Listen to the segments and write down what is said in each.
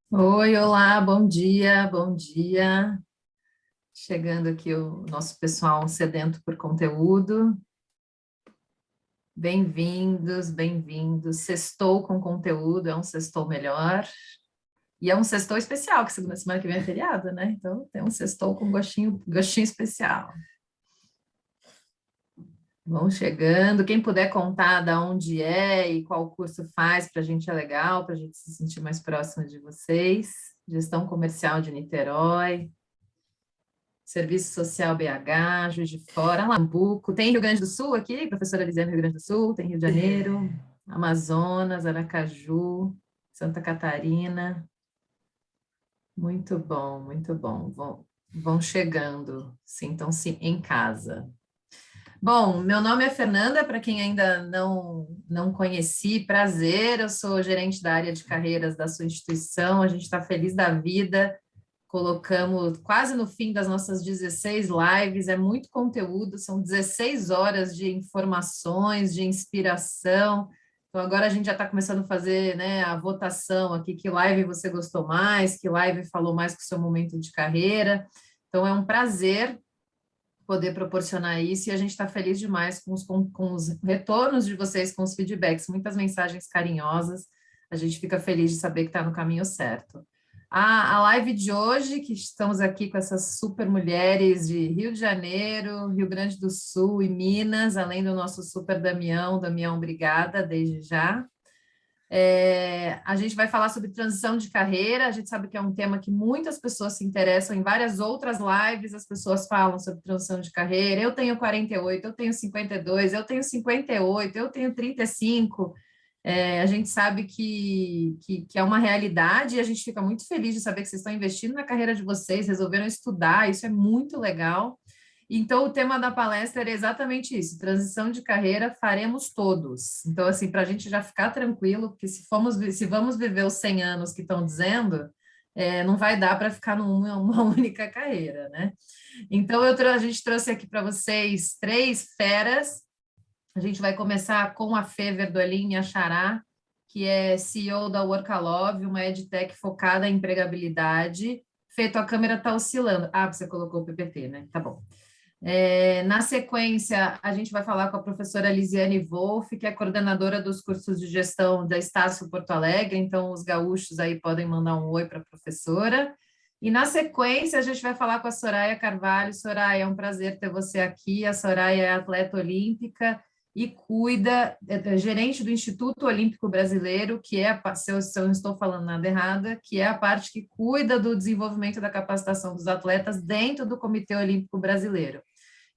Oi, olá, bom dia, bom dia. Chegando aqui o nosso pessoal sedento por conteúdo. Bem-vindos, bem-vindos. Sextou com conteúdo, é um sextou melhor. E é um sextou especial, que segunda semana que vem é feriado, né? Então tem um sextou com gostinho especial. Vão chegando. Quem puder contar de onde é e qual curso faz, para a gente é legal, para a gente se sentir mais próximo de vocês. Gestão comercial de Niterói. Serviço Social BH, Juiz de Fora, Lambuco. Tem Rio Grande do Sul aqui, professora Elisiane, Rio Grande do Sul, tem Rio de Janeiro, Amazonas, Aracaju, Santa Catarina. Muito bom, muito bom. Vão chegando, sintam-se em casa. Bom, meu nome é Fernanda, para quem ainda não conheci, prazer, eu sou gerente da área de carreiras da sua instituição, a gente está feliz da vida. Colocamos quase no fim das nossas 16 lives, é muito conteúdo, são 16 horas de informações, de inspiração. Então, agora a gente já está começando a fazer, né, a votação aqui, que live você gostou mais, que live falou mais com o seu momento de carreira. Então, é um prazer poder proporcionar isso e a gente está feliz demais com os retornos de vocês, com os feedbacks, muitas mensagens carinhosas. A gente fica feliz de saber que está no caminho certo. A live de hoje, que estamos aqui com essas super mulheres de Rio de Janeiro, Rio Grande do Sul e Minas, além do nosso super Damião. Damião, obrigada desde já. A gente vai falar sobre transição de carreira. A gente sabe que é um tema que muitas pessoas se interessam. Em várias outras lives, as pessoas falam sobre transição de carreira. Eu tenho 48, eu tenho 52, eu tenho 58, eu tenho 35. A gente sabe que é uma realidade e a gente fica muito feliz de saber que vocês estão investindo na carreira de vocês, resolveram estudar, isso é muito legal. Então, o tema da palestra era exatamente isso: transição de carreira faremos todos. Então, assim, para a gente já ficar tranquilo, porque se vamos viver os 100 anos que estão dizendo, não vai dar para ficar numa única carreira, né? Então, a gente trouxe aqui para vocês três feras. A gente vai começar com a Fê Verdolin e a Xará, que é CEO da Workalove, uma edtech focada em empregabilidade. Fê, tua câmera está oscilando. Ah, você colocou o PPT, né? Tá bom. Na sequência, a gente vai falar com a professora Lisiane Wolff, que é coordenadora dos cursos de gestão da Estácio Porto Alegre, então os gaúchos aí podem mandar um oi para a professora. E na sequência, a gente vai falar com a Soraya Carvalho. Soraya, é um prazer ter você aqui. A Soraya é atleta olímpica e é gerente do Instituto Olímpico Brasileiro, que é, se eu não estou falando nada errada, que é a parte que cuida do desenvolvimento da capacitação dos atletas dentro do Comitê Olímpico Brasileiro.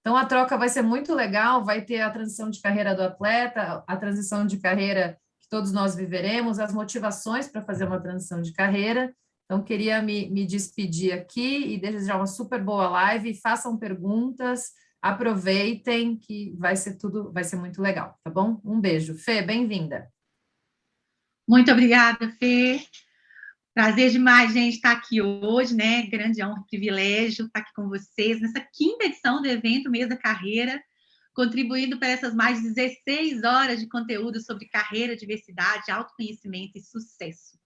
Então, a troca vai ser muito legal, vai ter a transição de carreira do atleta, a transição de carreira que todos nós viveremos, as motivações para fazer uma transição de carreira. Então, queria me despedir aqui e desejar uma super boa live. Façam perguntas, aproveitem, que vai ser muito legal, tá bom? Um beijo. Fê, bem-vinda. Muito obrigada, Fê. Prazer demais, gente, estar aqui hoje, né? Grande honra, privilégio estar aqui com vocês nessa quinta edição do evento Mês da Carreira, contribuindo para essas mais de 16 horas de conteúdo sobre carreira, diversidade, autoconhecimento e sucesso.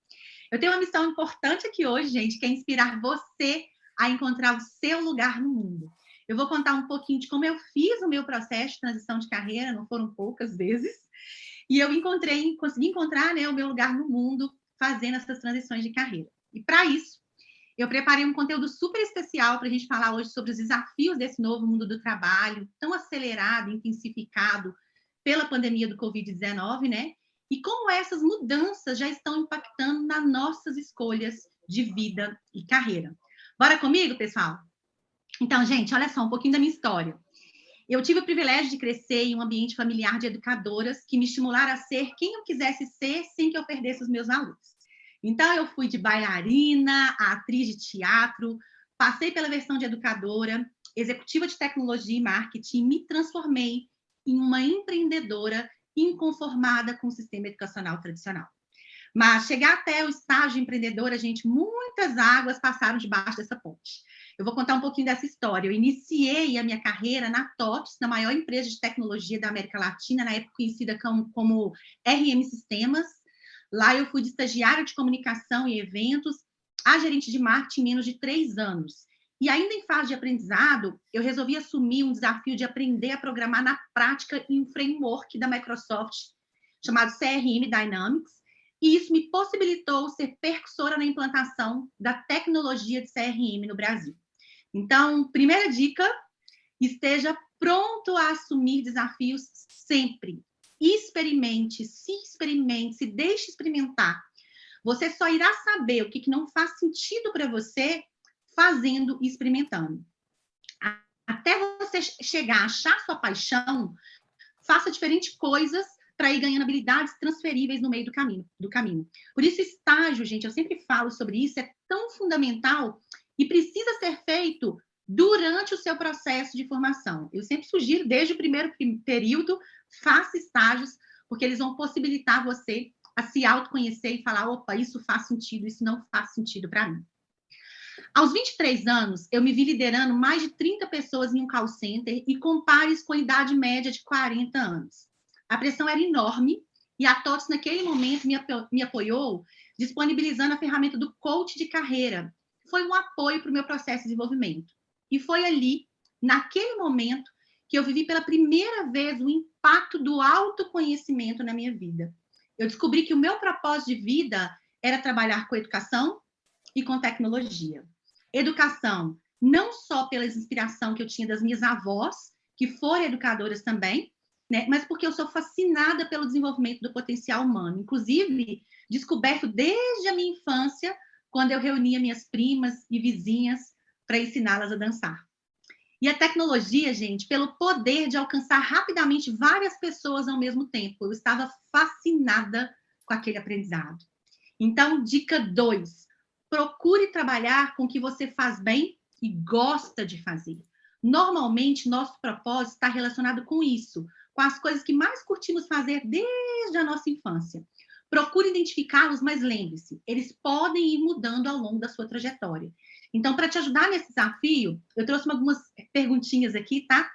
Eu tenho uma missão importante aqui hoje, gente, que é inspirar você a encontrar o seu lugar no mundo. Eu vou contar um pouquinho de como eu fiz o meu processo de transição de carreira, não foram poucas vezes, e eu consegui encontrar, né, o meu lugar no mundo fazendo essas transições de carreira. E para isso, eu preparei um conteúdo super especial para a gente falar hoje sobre os desafios desse novo mundo do trabalho, tão acelerado, intensificado pela pandemia do Covid-19, né? E como essas mudanças já estão impactando nas nossas escolhas de vida e carreira. Bora comigo, pessoal? Então, gente, olha só um pouquinho da minha história. Eu tive o privilégio de crescer em um ambiente familiar de educadoras que me estimularam a ser quem eu quisesse ser sem que eu perdesse os meus valores. Então, eu fui de bailarina a atriz de teatro, passei pela versão de educadora, executiva de tecnologia e marketing, e me transformei em uma empreendedora inconformada com o sistema educacional tradicional. Mas chegar até o estágio empreendedora, gente, muitas águas passaram debaixo dessa ponte. Eu vou contar um pouquinho dessa história. Eu iniciei a minha carreira na TOTS, na maior empresa de tecnologia da América Latina, na época conhecida como RM Sistemas. Lá eu fui de estagiária de comunicação e eventos a gerente de marketing em menos de 3 anos. E ainda em fase de aprendizado, eu resolvi assumir um desafio de aprender a programar na prática em um framework da Microsoft chamado CRM Dynamics, e isso me possibilitou ser percussora na implantação da tecnologia de CRM no Brasil. Então, primeira dica, esteja pronto a assumir desafios sempre. Experimente, se deixe experimentar. Você só irá saber o que não faz sentido para você fazendo e experimentando. Até você chegar a achar sua paixão, faça diferentes coisas para ir ganhando habilidades transferíveis no meio do caminho. Por isso, estágio, gente, eu sempre falo sobre isso, é tão fundamental e precisa ser feito durante o seu processo de formação. Eu sempre sugiro, desde o primeiro período, faça estágios, porque eles vão possibilitar você a se autoconhecer e falar, opa, isso faz sentido, isso não faz sentido para mim. Aos 23 anos, eu me vi liderando mais de 30 pessoas em um call center e com pares com idade média de 40 anos. A pressão era enorme e a TOTS, naquele momento, me apoiou, disponibilizando a ferramenta do coach de carreira. Foi um apoio para o meu processo de desenvolvimento. E foi ali, naquele momento, que eu vivi pela primeira vez o impacto do autoconhecimento na minha vida. Eu descobri que o meu propósito de vida era trabalhar com educação e com tecnologia. Educação, não só pela inspiração que eu tinha das minhas avós, que foram educadoras também, né, mas porque eu sou fascinada pelo desenvolvimento do potencial humano. Inclusive, descoberto desde a minha infância, quando eu reunia minhas primas e vizinhas para ensiná-las a dançar. E a tecnologia, gente, pelo poder de alcançar rapidamente várias pessoas ao mesmo tempo. Eu estava fascinada com aquele aprendizado. Então, dica 2. Procure trabalhar com o que você faz bem e gosta de fazer. Normalmente, nosso propósito está relacionado com isso, com as coisas que mais curtimos fazer desde a nossa infância. Procure identificá-los, mas lembre-se, eles podem ir mudando ao longo da sua trajetória. Então, para te ajudar nesse desafio, eu trouxe algumas perguntinhas aqui, tá?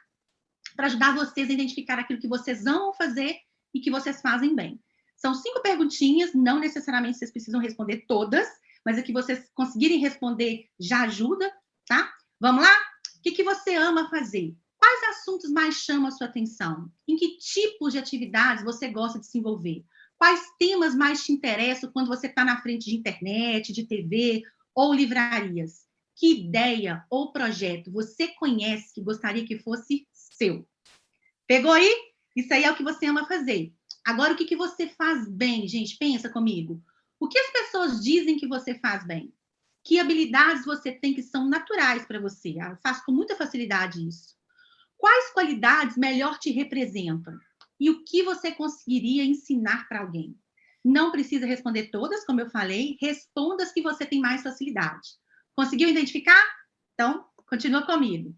Para ajudar vocês a identificar aquilo que vocês amam fazer e que vocês fazem bem. São 5 perguntinhas, não necessariamente vocês precisam responder todas, mas é que vocês conseguirem responder já ajuda, tá? Vamos lá? O que você ama fazer? Quais assuntos mais chamam a sua atenção? Em que tipos de atividades você gosta de se envolver? Quais temas mais te interessam quando você está na frente de internet, de TV ou livrarias? Que ideia ou projeto você conhece que gostaria que fosse seu? Pegou aí? Isso aí é o que você ama fazer. Agora, o que você faz bem, gente? Pensa comigo. O que as pessoas dizem que você faz bem? Que habilidades você tem que são naturais para você? Eu faço com muita facilidade isso. Quais qualidades melhor te representam? E o que você conseguiria ensinar para alguém? Não precisa responder todas, como eu falei. Responda as que você tem mais facilidade. Conseguiu identificar? Então, continua comigo.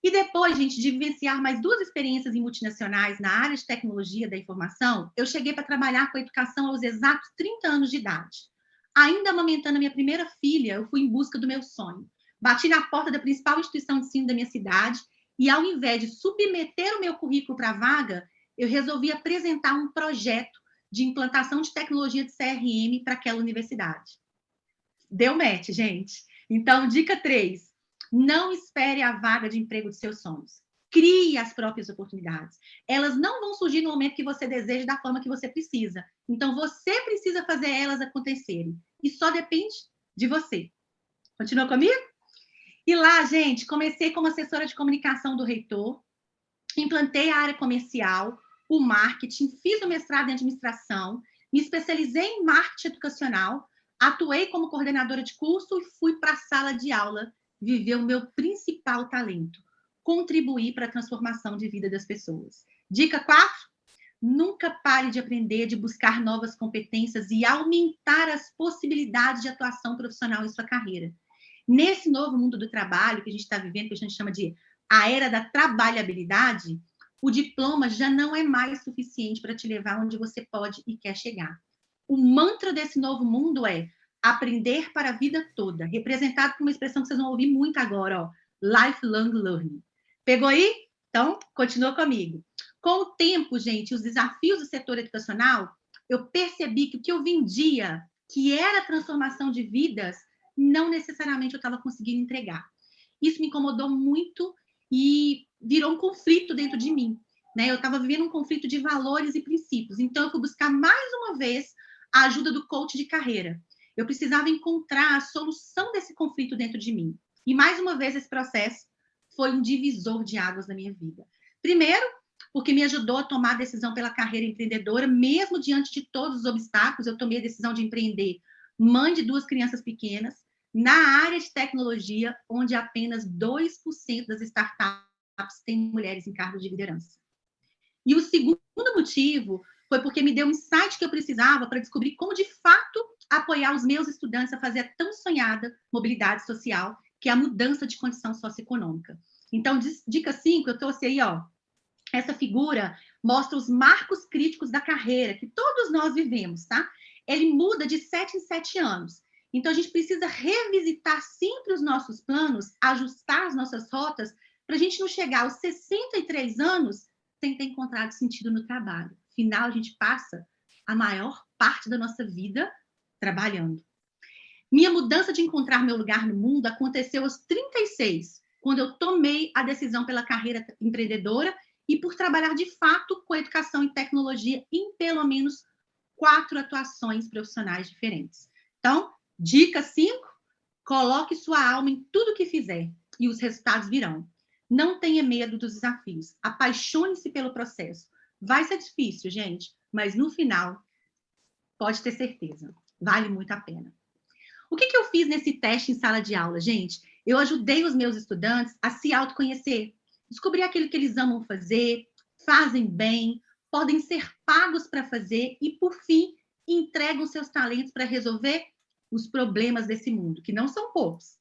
E depois, gente, de vivenciar mais 2 experiências em multinacionais na área de tecnologia da informação, eu cheguei para trabalhar com a educação aos exatos 30 anos de idade. Ainda amamentando a minha primeira filha, eu fui em busca do meu sonho. Bati na porta da principal instituição de ensino da minha cidade e, ao invés de submeter o meu currículo para a vaga, eu resolvi apresentar um projeto de implantação de tecnologia de CRM para aquela universidade. Deu match, gente. Então, dica 3. Não espere a vaga de emprego de seus sonhos. Crie as próprias oportunidades. Elas não vão surgir no momento que você deseja, da forma que você precisa. Então, você precisa fazer elas acontecerem. E só depende de você. Continua comigo? E lá, gente, comecei como assessora de comunicação do reitor, implantei a área comercial, o marketing, fiz o mestrado em administração, me especializei em marketing educacional, atuei como coordenadora de curso e fui para a sala de aula viver o meu principal talento, contribuir para a transformação de vida das pessoas. Dica 4, nunca pare de aprender, de buscar novas competências e aumentar as possibilidades de atuação profissional em sua carreira. Nesse novo mundo do trabalho que a gente está vivendo, que a gente chama de a era da trabalhabilidade, o diploma já não é mais suficiente para te levar onde você pode e quer chegar. O mantra desse novo mundo é aprender para a vida toda, representado por uma expressão que vocês vão ouvir muito agora, ó, lifelong learning. Pegou aí? Então, continua comigo. Com o tempo, gente, os desafios do setor educacional, eu percebi que o que eu vendia, que era a transformação de vidas, não necessariamente eu estava conseguindo entregar. Isso me incomodou muito e virou um conflito dentro de mim, né? Eu estava vivendo um conflito de valores e princípios. Então, eu fui buscar mais uma vez a ajuda do coach de carreira. Eu precisava encontrar a solução desse conflito dentro de mim. E, mais uma vez, esse processo foi um divisor de águas na minha vida. Primeiro, porque me ajudou a tomar a decisão pela carreira empreendedora, mesmo diante de todos os obstáculos. Eu tomei a decisão de empreender, mãe de 2 crianças pequenas, na área de tecnologia, onde apenas 2% das startups têm mulheres em cargos de liderança. E o segundo motivo foi porque me deu um insight que eu precisava para descobrir como, de fato, apoiar os meus estudantes a fazer a tão sonhada mobilidade social, que é a mudança de condição socioeconômica. Então, dica 5, eu trouxe aí, ó, essa figura mostra os marcos críticos da carreira, que todos nós vivemos, tá? Ele muda de 7 em 7 anos. Então, a gente precisa revisitar sempre os nossos planos, ajustar as nossas rotas, para a gente não chegar aos 63 anos sem ter encontrado sentido no trabalho. Afinal, a gente passa a maior parte da nossa vida trabalhando. Minha mudança de encontrar meu lugar no mundo aconteceu aos 36, quando eu tomei a decisão pela carreira empreendedora e por trabalhar de fato com educação e tecnologia em pelo menos 4 atuações profissionais diferentes. Então, dica 5, coloque sua alma em tudo que fizer e os resultados virão. Não tenha medo dos desafios, apaixone-se pelo processo. Vai ser difícil, gente, mas no final, pode ter certeza, vale muito a pena. O que eu fiz nesse teste em sala de aula, gente? Eu ajudei os meus estudantes a se autoconhecer, descobrir aquilo que eles amam fazer, fazem bem, podem ser pagos para fazer e, por fim, entregam seus talentos para resolver os problemas desse mundo, que não são poucos.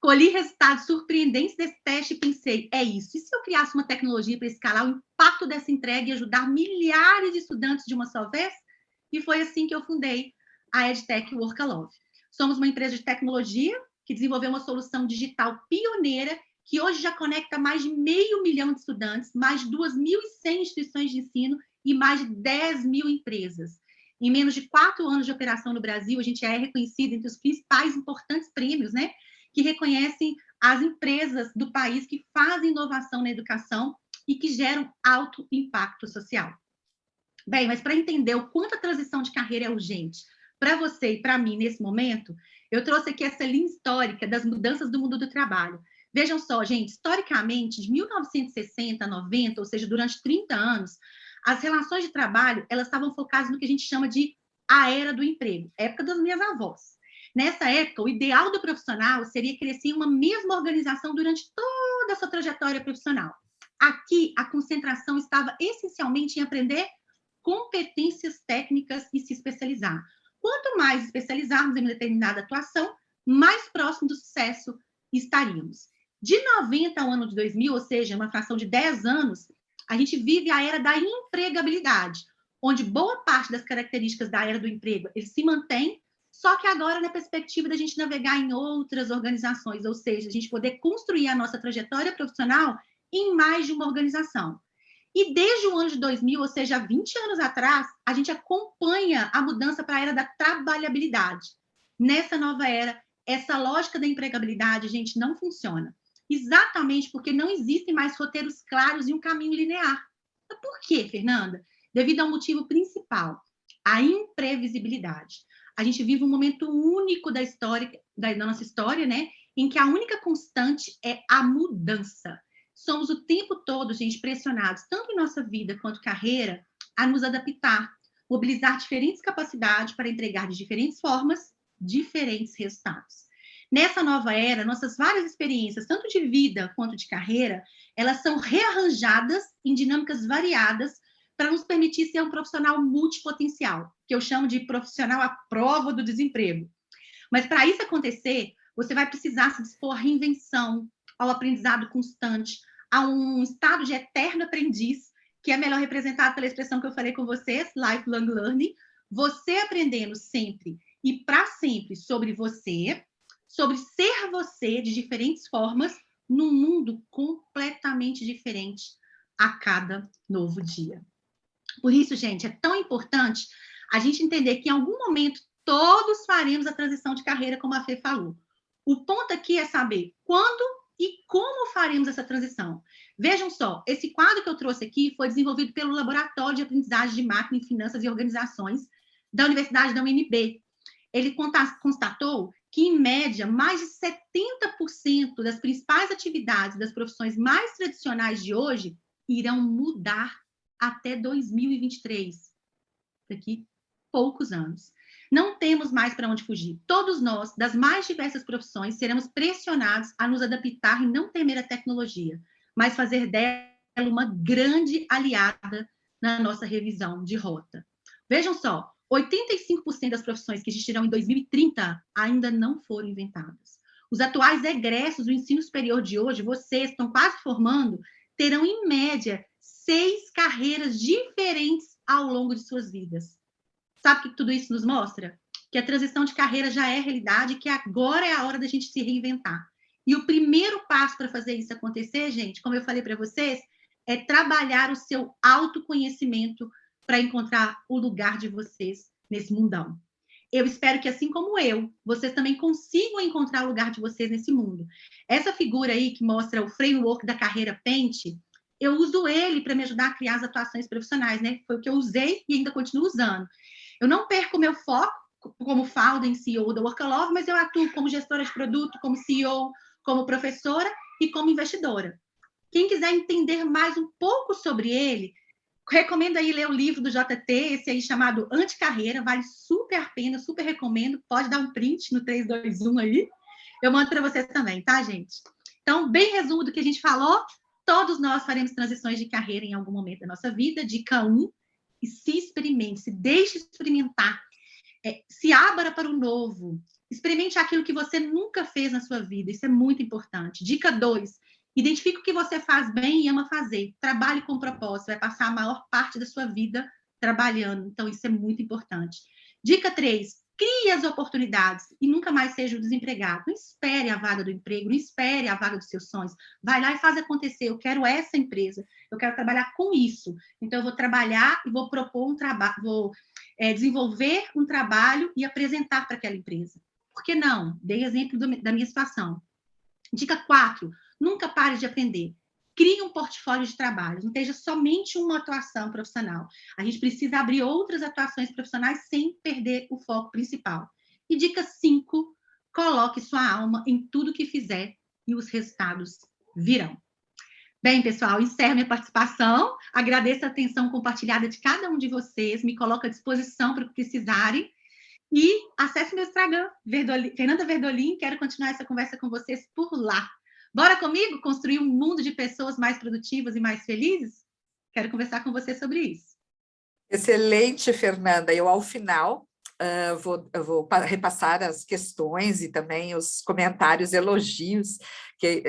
Colhi resultados surpreendentes desse teste e pensei, é isso. E se eu criasse uma tecnologia para escalar o impacto dessa entrega e ajudar milhares de estudantes de uma só vez? E foi assim que eu fundei a EdTech Workalove. Somos uma empresa de tecnologia que desenvolveu uma solução digital pioneira que hoje já conecta mais de 500 mil de estudantes, mais de 2.100 instituições de ensino e mais de 10 mil empresas. Em menos de 4 anos de operação no Brasil, a gente é reconhecido entre os principais importantes prêmios, né? Que reconhecem as empresas do país que fazem inovação na educação e que geram alto impacto social. Bem, mas para entender o quanto a transição de carreira é urgente para você e para mim nesse momento, eu trouxe aqui essa linha histórica das mudanças do mundo do trabalho. Vejam só, gente, historicamente, de 1960 a 90, ou seja, durante 30 anos, as relações de trabalho, elas estavam focadas no que a gente chama de a era do emprego, época das minhas avós. Nessa época, o ideal do profissional seria crescer em uma mesma organização durante toda a sua trajetória profissional. Aqui, a concentração estava essencialmente em aprender competências técnicas e se especializar. Quanto mais especializarmos em uma determinada atuação, mais próximo do sucesso estaríamos. De 90 ao ano de 2000, ou seja, uma fração de 10 anos, a gente vive a era da empregabilidade, onde boa parte das características da era do emprego ele se mantém, só que agora na perspectiva da gente navegar em outras organizações, ou seja, a gente poder construir a nossa trajetória profissional em mais de uma organização. E desde o ano de 2000, ou seja, 20 anos atrás, a gente acompanha a mudança para a era da trabalhabilidade. Nessa nova era, essa lógica da empregabilidade, gente, não funciona. Exatamente porque não existem mais roteiros claros e um caminho linear. Mas por quê, Fernanda? Devido ao motivo principal, a imprevisibilidade. A gente vive um momento único da história, da nossa história, né? Em que a única constante é a mudança. Somos o tempo todo, gente, pressionados, tanto em nossa vida quanto carreira, a nos adaptar, mobilizar diferentes capacidades para entregar de diferentes formas, diferentes resultados. Nessa nova era, nossas várias experiências, tanto de vida quanto de carreira, elas são rearranjadas em dinâmicas variadas para nos permitir ser um profissional multipotencial, que eu chamo de profissional à prova do desemprego. Mas para isso acontecer, você vai precisar se dispor à reinvenção, ao aprendizado constante, a um estado de eterno aprendiz, que é melhor representado pela expressão que eu falei com vocês, lifelong learning, você aprendendo sempre e para sempre sobre você, sobre ser você de diferentes formas, num mundo completamente diferente a cada novo dia. Por isso, gente, é tão importante a gente entender que em algum momento todos faremos a transição de carreira, como a Fê falou. O ponto aqui é saber quando e como faremos essa transição. Vejam só, esse quadro que eu trouxe aqui foi desenvolvido pelo Laboratório de Aprendizagem de Máquina em Finanças e Organizações da Universidade da UNB. Ele constatou que, em média, mais de 70% das principais atividades das profissões mais tradicionais de hoje irão mudar até 2023, daqui poucos anos. Não temos mais para onde fugir. Todos nós, das mais diversas profissões, seremos pressionados a nos adaptar e não temer a tecnologia, mas fazer dela uma grande aliada na nossa revisão de rota. Vejam só, 85% das profissões que existirão em 2030 ainda não foram inventadas. Os atuais egressos do ensino superior de hoje, vocês estão quase formando, terão, em média, 6 carreiras diferentes ao longo de suas vidas. Sabe o que tudo isso nos mostra? Que a transição de carreira já é realidade, que agora é a hora da gente se reinventar. E o primeiro passo para fazer isso acontecer, gente, como eu falei para vocês, é trabalhar o seu autoconhecimento para encontrar o lugar de vocês nesse mundão. Eu espero que, assim como eu, vocês também consigam encontrar o lugar de vocês nesse mundo. Essa figura aí que mostra o framework da carreira Pente, eu uso ele para me ajudar a criar as atuações profissionais, né? Foi o que eu usei e ainda continuo usando. Eu não perco meu foco como founder e CEO da Workalove, mas eu atuo como gestora de produto, como CEO, como professora e como investidora. Quem quiser entender mais um pouco sobre ele, recomendo aí ler o livro do JT, esse aí chamado Anticarreira, vale super a pena, super recomendo, pode dar um print no 321 aí, eu mando para vocês também, tá, gente? Então, bem resumo do que a gente falou, todos nós faremos transições de carreira em algum momento da nossa vida, dica 1, e se experimente, se deixe experimentar, se abra para o novo, experimente aquilo que você nunca fez na sua vida, isso é muito importante. Dica 2, identifique o que você faz bem e ama fazer, trabalhe com propósito, vai passar a maior parte da sua vida trabalhando, então isso é muito importante. Dica 3, crie as oportunidades e nunca mais seja o desempregado. Não espere a vaga do emprego, não espere a vaga dos seus sonhos. Vai lá e faz acontecer. Eu quero essa empresa, eu quero trabalhar com isso. Então, eu vou trabalhar e vou propor um trabalho, vou desenvolver um trabalho e apresentar para aquela empresa. Por que não? Dei exemplo da minha situação. Dica 4, nunca pare de aprender. Crie um portfólio de trabalho, não esteja somente uma atuação profissional. A gente precisa abrir outras atuações profissionais sem perder o foco principal. E dica 5, coloque sua alma em tudo que fizer e os resultados virão. Bem, pessoal, encerro minha participação. Agradeço a atenção compartilhada de cada um de vocês. Me coloco à disposição para o que precisarem. E acesse meu Instagram, Fernanda Verdolin. Quero continuar essa conversa com vocês por lá. Bora comigo construir um mundo de pessoas mais produtivas e mais felizes? Quero conversar com você sobre isso. Excelente, Fernanda. Eu, ao final, vou repassar as questões e também os comentários, elogios, que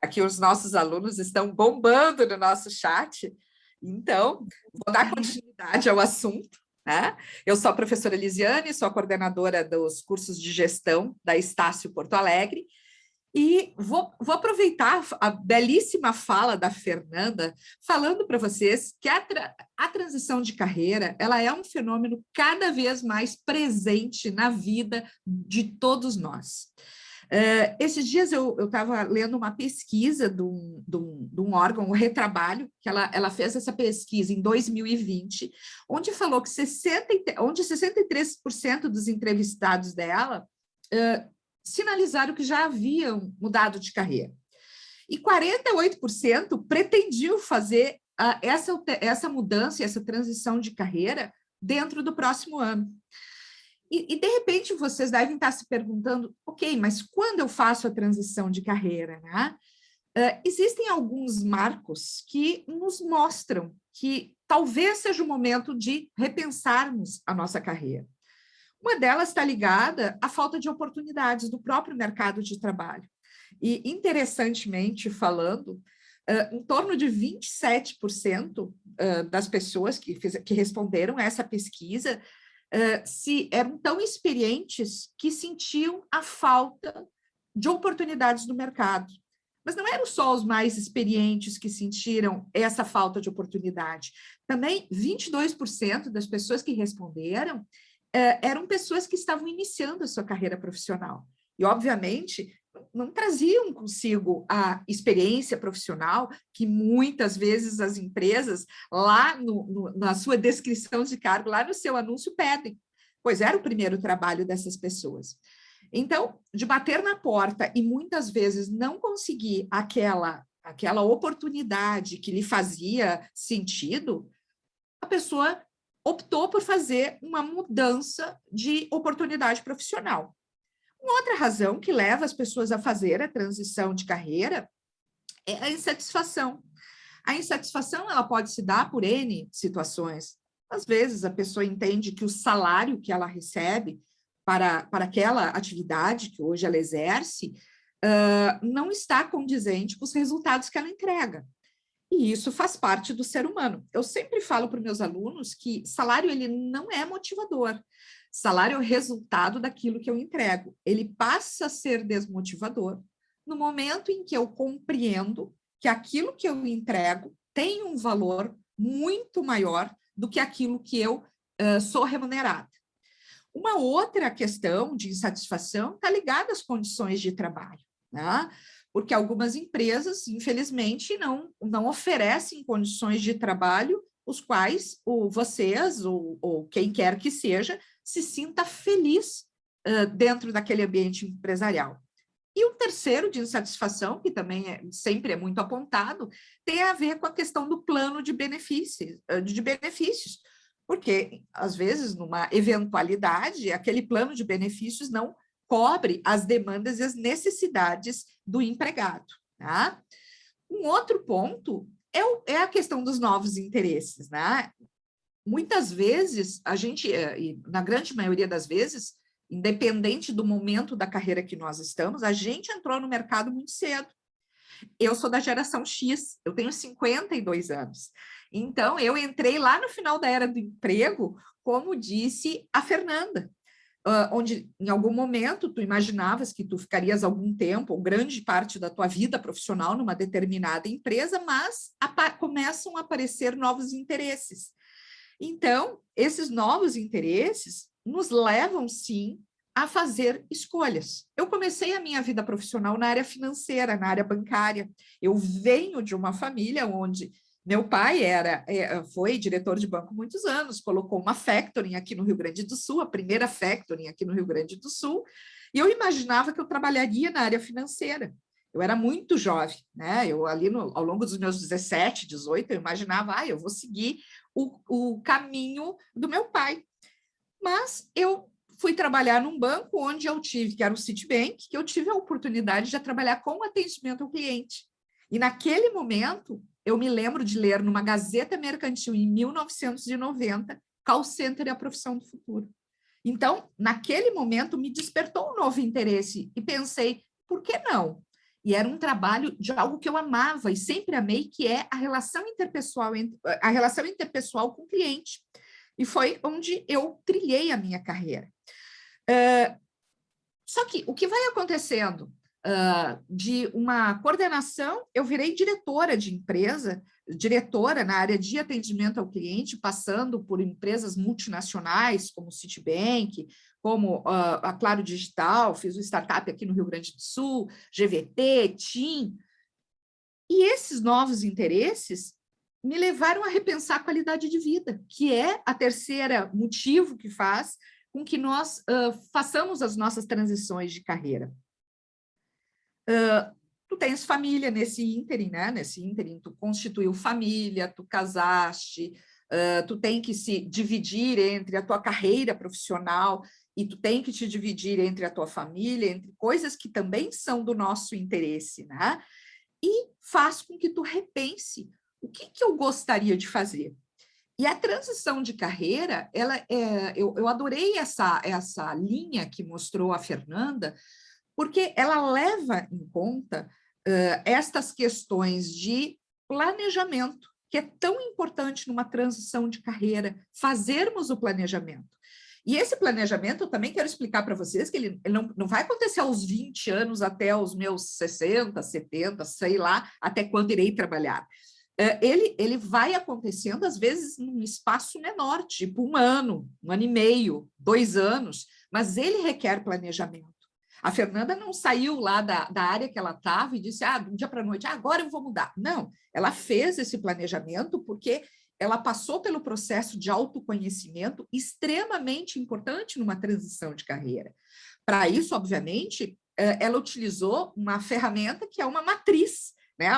aqui os nossos alunos estão bombando no nosso chat. Então, vou dar continuidade ao assunto. Né? Eu sou a professora Elisiane, sou a coordenadora dos cursos de gestão da Estácio Porto Alegre, e vou aproveitar a belíssima fala da Fernanda, falando para vocês que a transição de carreira ela é um fenômeno cada vez mais presente na vida de todos nós. Esses dias eu estava lendo uma pesquisa de um órgão, o Retrabalho, que ela fez essa pesquisa em 2020, onde falou que 63% dos entrevistados dela sinalizaram que já haviam mudado de carreira. E 48% pretendiam fazer essa mudança, essa transição de carreira dentro do próximo ano. E, de repente, vocês devem estar se perguntando, ok, mas quando eu faço a transição de carreira, né? Existem alguns marcos que nos mostram que talvez seja o momento de repensarmos a nossa carreira. Uma delas está ligada à falta de oportunidades do próprio mercado de trabalho. E, interessantemente falando, em torno de 27% das pessoas que responderam a essa pesquisa eram tão experientes que sentiam a falta de oportunidades no mercado. Mas não eram só os mais experientes que sentiram essa falta de oportunidade. Também 22% das pessoas que responderam eram pessoas que estavam iniciando a sua carreira profissional. e, obviamente, não traziam consigo a experiência profissional que muitas vezes as empresas, lá na sua descrição de cargo, lá no seu anúncio, pedem, pois era o primeiro trabalho dessas pessoas. Então, de bater na porta e muitas vezes não conseguir aquela oportunidade que lhe fazia sentido, a pessoa optou por fazer uma mudança de oportunidade profissional. Uma outra razão que leva as pessoas a fazer a transição de carreira é a insatisfação. A insatisfação ela pode se dar por N situações. Às vezes, a pessoa entende que o salário que ela recebe para aquela atividade que hoje ela exerce não está condizente com os resultados que ela entrega. E isso faz parte do ser humano. Eu sempre falo para os meus alunos que salário ele não é motivador. Salário é o resultado daquilo que eu entrego. Ele passa a ser desmotivador no momento em que eu compreendo que aquilo que eu entrego tem um valor muito maior do que aquilo que eu sou remunerada. Uma outra questão de insatisfação está ligada às condições de trabalho, né? Porque algumas empresas, infelizmente, não oferecem condições de trabalho os quais vocês ou quem quer que seja se sinta feliz dentro daquele ambiente empresarial. E o terceiro de insatisfação, que também sempre é muito apontado, tem a ver com a questão do plano de benefícios, porque, às vezes, numa eventualidade, aquele plano de benefícios não cobre as demandas e necessidades do empregado. Tá? Um outro ponto é a questão dos novos interesses. Né? Muitas vezes, a gente, na grande maioria das vezes, independente do momento da carreira que nós estamos, a gente entrou no mercado muito cedo. Eu sou da geração X, eu tenho 52 anos. Então, eu entrei lá no final da era do emprego, como disse a Fernanda, onde em algum momento tu imaginavas que tu ficarias algum tempo, ou grande parte da tua vida profissional numa determinada empresa, mas começam a aparecer novos interesses. Então, esses novos interesses nos levam, sim, a fazer escolhas. Eu comecei a minha vida profissional na área financeira, na área bancária. Eu venho de uma família onde meu pai foi diretor de banco muitos anos, colocou uma factoring aqui no Rio Grande do Sul, a primeira factoring aqui no Rio Grande do Sul, e eu imaginava que eu trabalharia na área financeira. Eu era muito jovem, né? Eu ali ao longo dos meus 17, 18, eu imaginava, eu vou seguir o caminho do meu pai. Mas eu fui trabalhar num banco onde eu tive, que era o Citibank, que eu tive a oportunidade de trabalhar com atendimento ao cliente. E naquele momento, eu me lembro de ler numa Gazeta Mercantil, em 1990, Call Center e a Profissão do Futuro. Então, naquele momento, me despertou um novo interesse e pensei, por que não? E era um trabalho de algo que eu amava e sempre amei, que é a relação interpessoal com o cliente. E foi onde eu trilhei a minha carreira. Só que o que vai acontecendo? De uma coordenação, eu virei diretora de empresa, diretora na área de atendimento ao cliente, passando por empresas multinacionais, como o Citibank, como a Claro Digital, fiz um startup aqui no Rio Grande do Sul, GVT, TIM. E esses novos interesses me levaram a repensar a qualidade de vida, que é a terceira motivo que faz com que nós façamos as nossas transições de carreira. Tu tens família nesse ínterim, né? Nesse ínterim, tu constituiu família, tu casaste, tu tem que se dividir entre a tua carreira profissional e tu tem que te dividir entre a tua família, entre coisas que também são do nosso interesse, né? E faz com que tu repense o que eu gostaria de fazer. E a transição de carreira, eu adorei essa linha que mostrou a Fernanda, porque ela leva em conta estas questões de planejamento, que é tão importante numa transição de carreira, fazermos o planejamento. E esse planejamento, eu também quero explicar para vocês que ele não vai acontecer aos 20 anos até os meus 60, 70, sei lá, até quando irei trabalhar. Ele vai acontecendo, às vezes, num espaço menor, tipo 1 ano, 1 ano e meio, 2 anos, mas ele requer planejamento. A Fernanda não saiu lá da área que ela estava e disse, de um dia para a noite, agora eu vou mudar. Não, ela fez esse planejamento porque ela passou pelo processo de autoconhecimento extremamente importante numa transição de carreira. Para isso, obviamente, ela utilizou uma ferramenta que é uma matriz, né?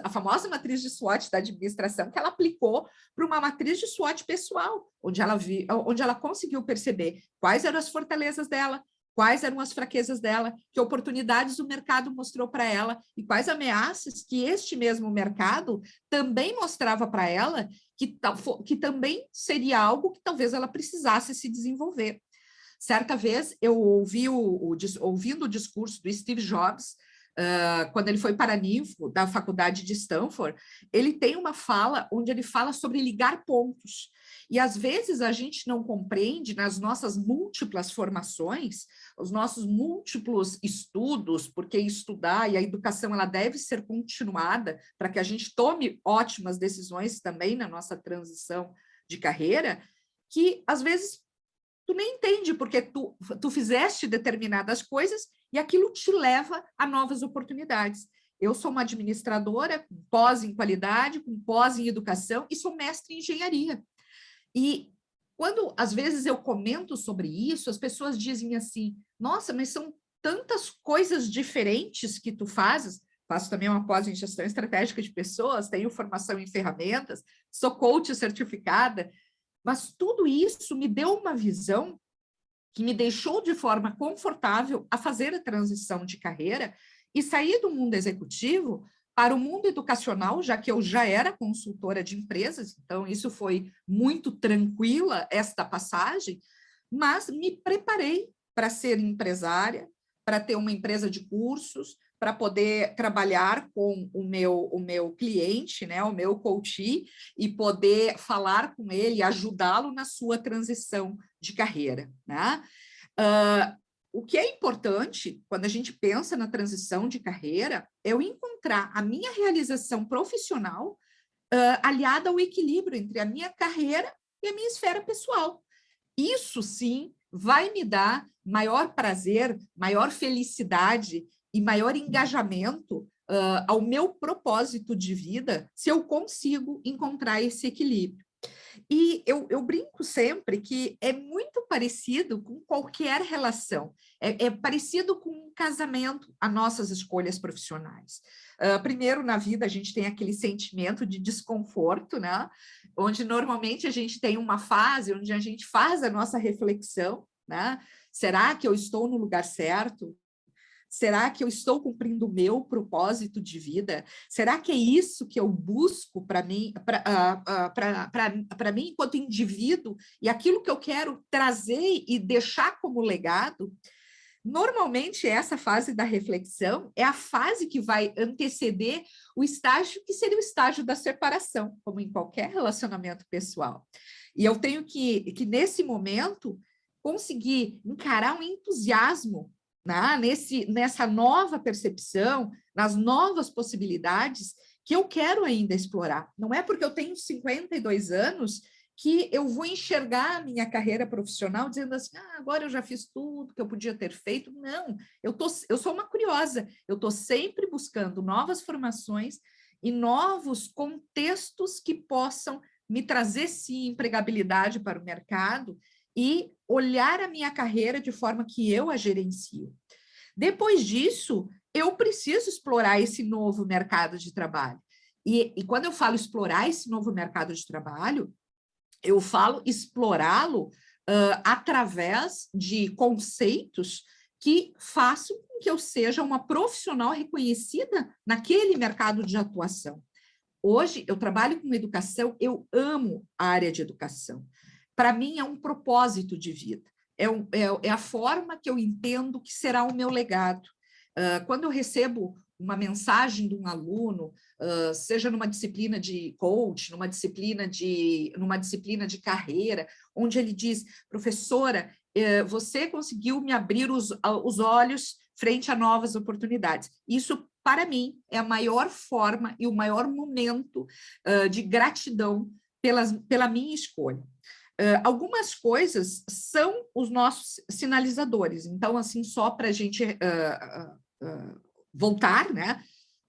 A famosa matriz de SWOT da administração, que ela aplicou para uma matriz de SWOT pessoal, onde ela conseguiu perceber quais eram as fortalezas dela, quais eram as fraquezas dela, que oportunidades o mercado mostrou para ela e quais ameaças que este mesmo mercado também mostrava para ela que também seria algo que talvez ela precisasse se desenvolver. Certa vez, eu ouvindo o discurso do Steve Jobs, quando ele foi paraninfo da faculdade de Stanford, ele tem uma fala onde ele fala sobre ligar pontos. E, às vezes, a gente não compreende, nas nossas múltiplas formações, os nossos múltiplos estudos, porque estudar e a educação ela deve ser continuada para que a gente tome ótimas decisões também na nossa transição de carreira, que, às vezes, tu nem entende porque tu fizeste determinadas coisas e aquilo te leva a novas oportunidades. Eu sou uma administradora com pós em qualidade, com pós em educação e sou mestre em engenharia. E quando, às vezes, eu comento sobre isso, as pessoas dizem assim, nossa, mas são tantas coisas diferentes que tu fazes. Faço também uma pós em gestão estratégica de pessoas, tenho formação em ferramentas, sou coach certificada, mas tudo isso me deu uma visão que me deixou de forma confortável a fazer a transição de carreira e sair do mundo executivo para o mundo educacional, já que eu já era consultora de empresas, então isso foi muito tranquila, esta passagem, mas me preparei para ser empresária, para ter uma empresa de cursos, para poder trabalhar com o meu cliente, né, o meu coach, e poder falar com ele, ajudá-lo na sua transição de carreira, né? O que é importante, quando a gente pensa na transição de carreira, é eu encontrar a minha realização profissional aliada ao equilíbrio entre a minha carreira e a minha esfera pessoal. Isso, sim, vai me dar maior prazer, maior felicidade e maior engajamento ao meu propósito de vida, se eu consigo encontrar esse equilíbrio. E eu brinco sempre que é muito parecido com qualquer relação, é parecido com um casamento, as nossas escolhas profissionais. Primeiro, na vida, a gente tem aquele sentimento de desconforto, né? Onde normalmente a gente tem uma fase onde a gente faz a nossa reflexão, né? Será que eu estou no lugar certo? Será que eu estou cumprindo o meu propósito de vida? Será que é isso que eu busco para mim, para mim enquanto indivíduo, e aquilo que eu quero trazer e deixar como legado? Normalmente, essa fase da reflexão é a fase que vai anteceder o estágio que seria o estágio da separação, como em qualquer relacionamento pessoal. E eu tenho que nesse momento, conseguir encarar um entusiasmo, né, nessa nova percepção, nas novas possibilidades que eu quero ainda explorar. Não é porque eu tenho 52 anos que eu vou enxergar a minha carreira profissional dizendo assim, agora eu já fiz tudo que eu podia ter feito. Não, eu sou uma curiosa, eu estou sempre buscando novas formações e novos contextos que possam me trazer, sim, empregabilidade para o mercado e olhar a minha carreira de forma que eu a gerencio. Depois disso, eu preciso explorar esse novo mercado de trabalho. E quando eu falo explorar esse novo mercado de trabalho, eu falo explorá-lo através de conceitos que façam com que eu seja uma profissional reconhecida naquele mercado de atuação. Hoje, eu trabalho com educação, eu amo a área de educação. Para mim, é um propósito de vida. É a forma que eu entendo que será o meu legado. Quando eu recebo uma mensagem de um aluno, seja numa disciplina de coach, numa disciplina de carreira, onde ele diz, professora, você conseguiu me abrir os olhos frente a novas oportunidades. Isso, para mim, é a maior forma e o maior momento de gratidão pela minha escolha. Algumas coisas são os nossos sinalizadores. Então, assim, só para a gente voltar, né?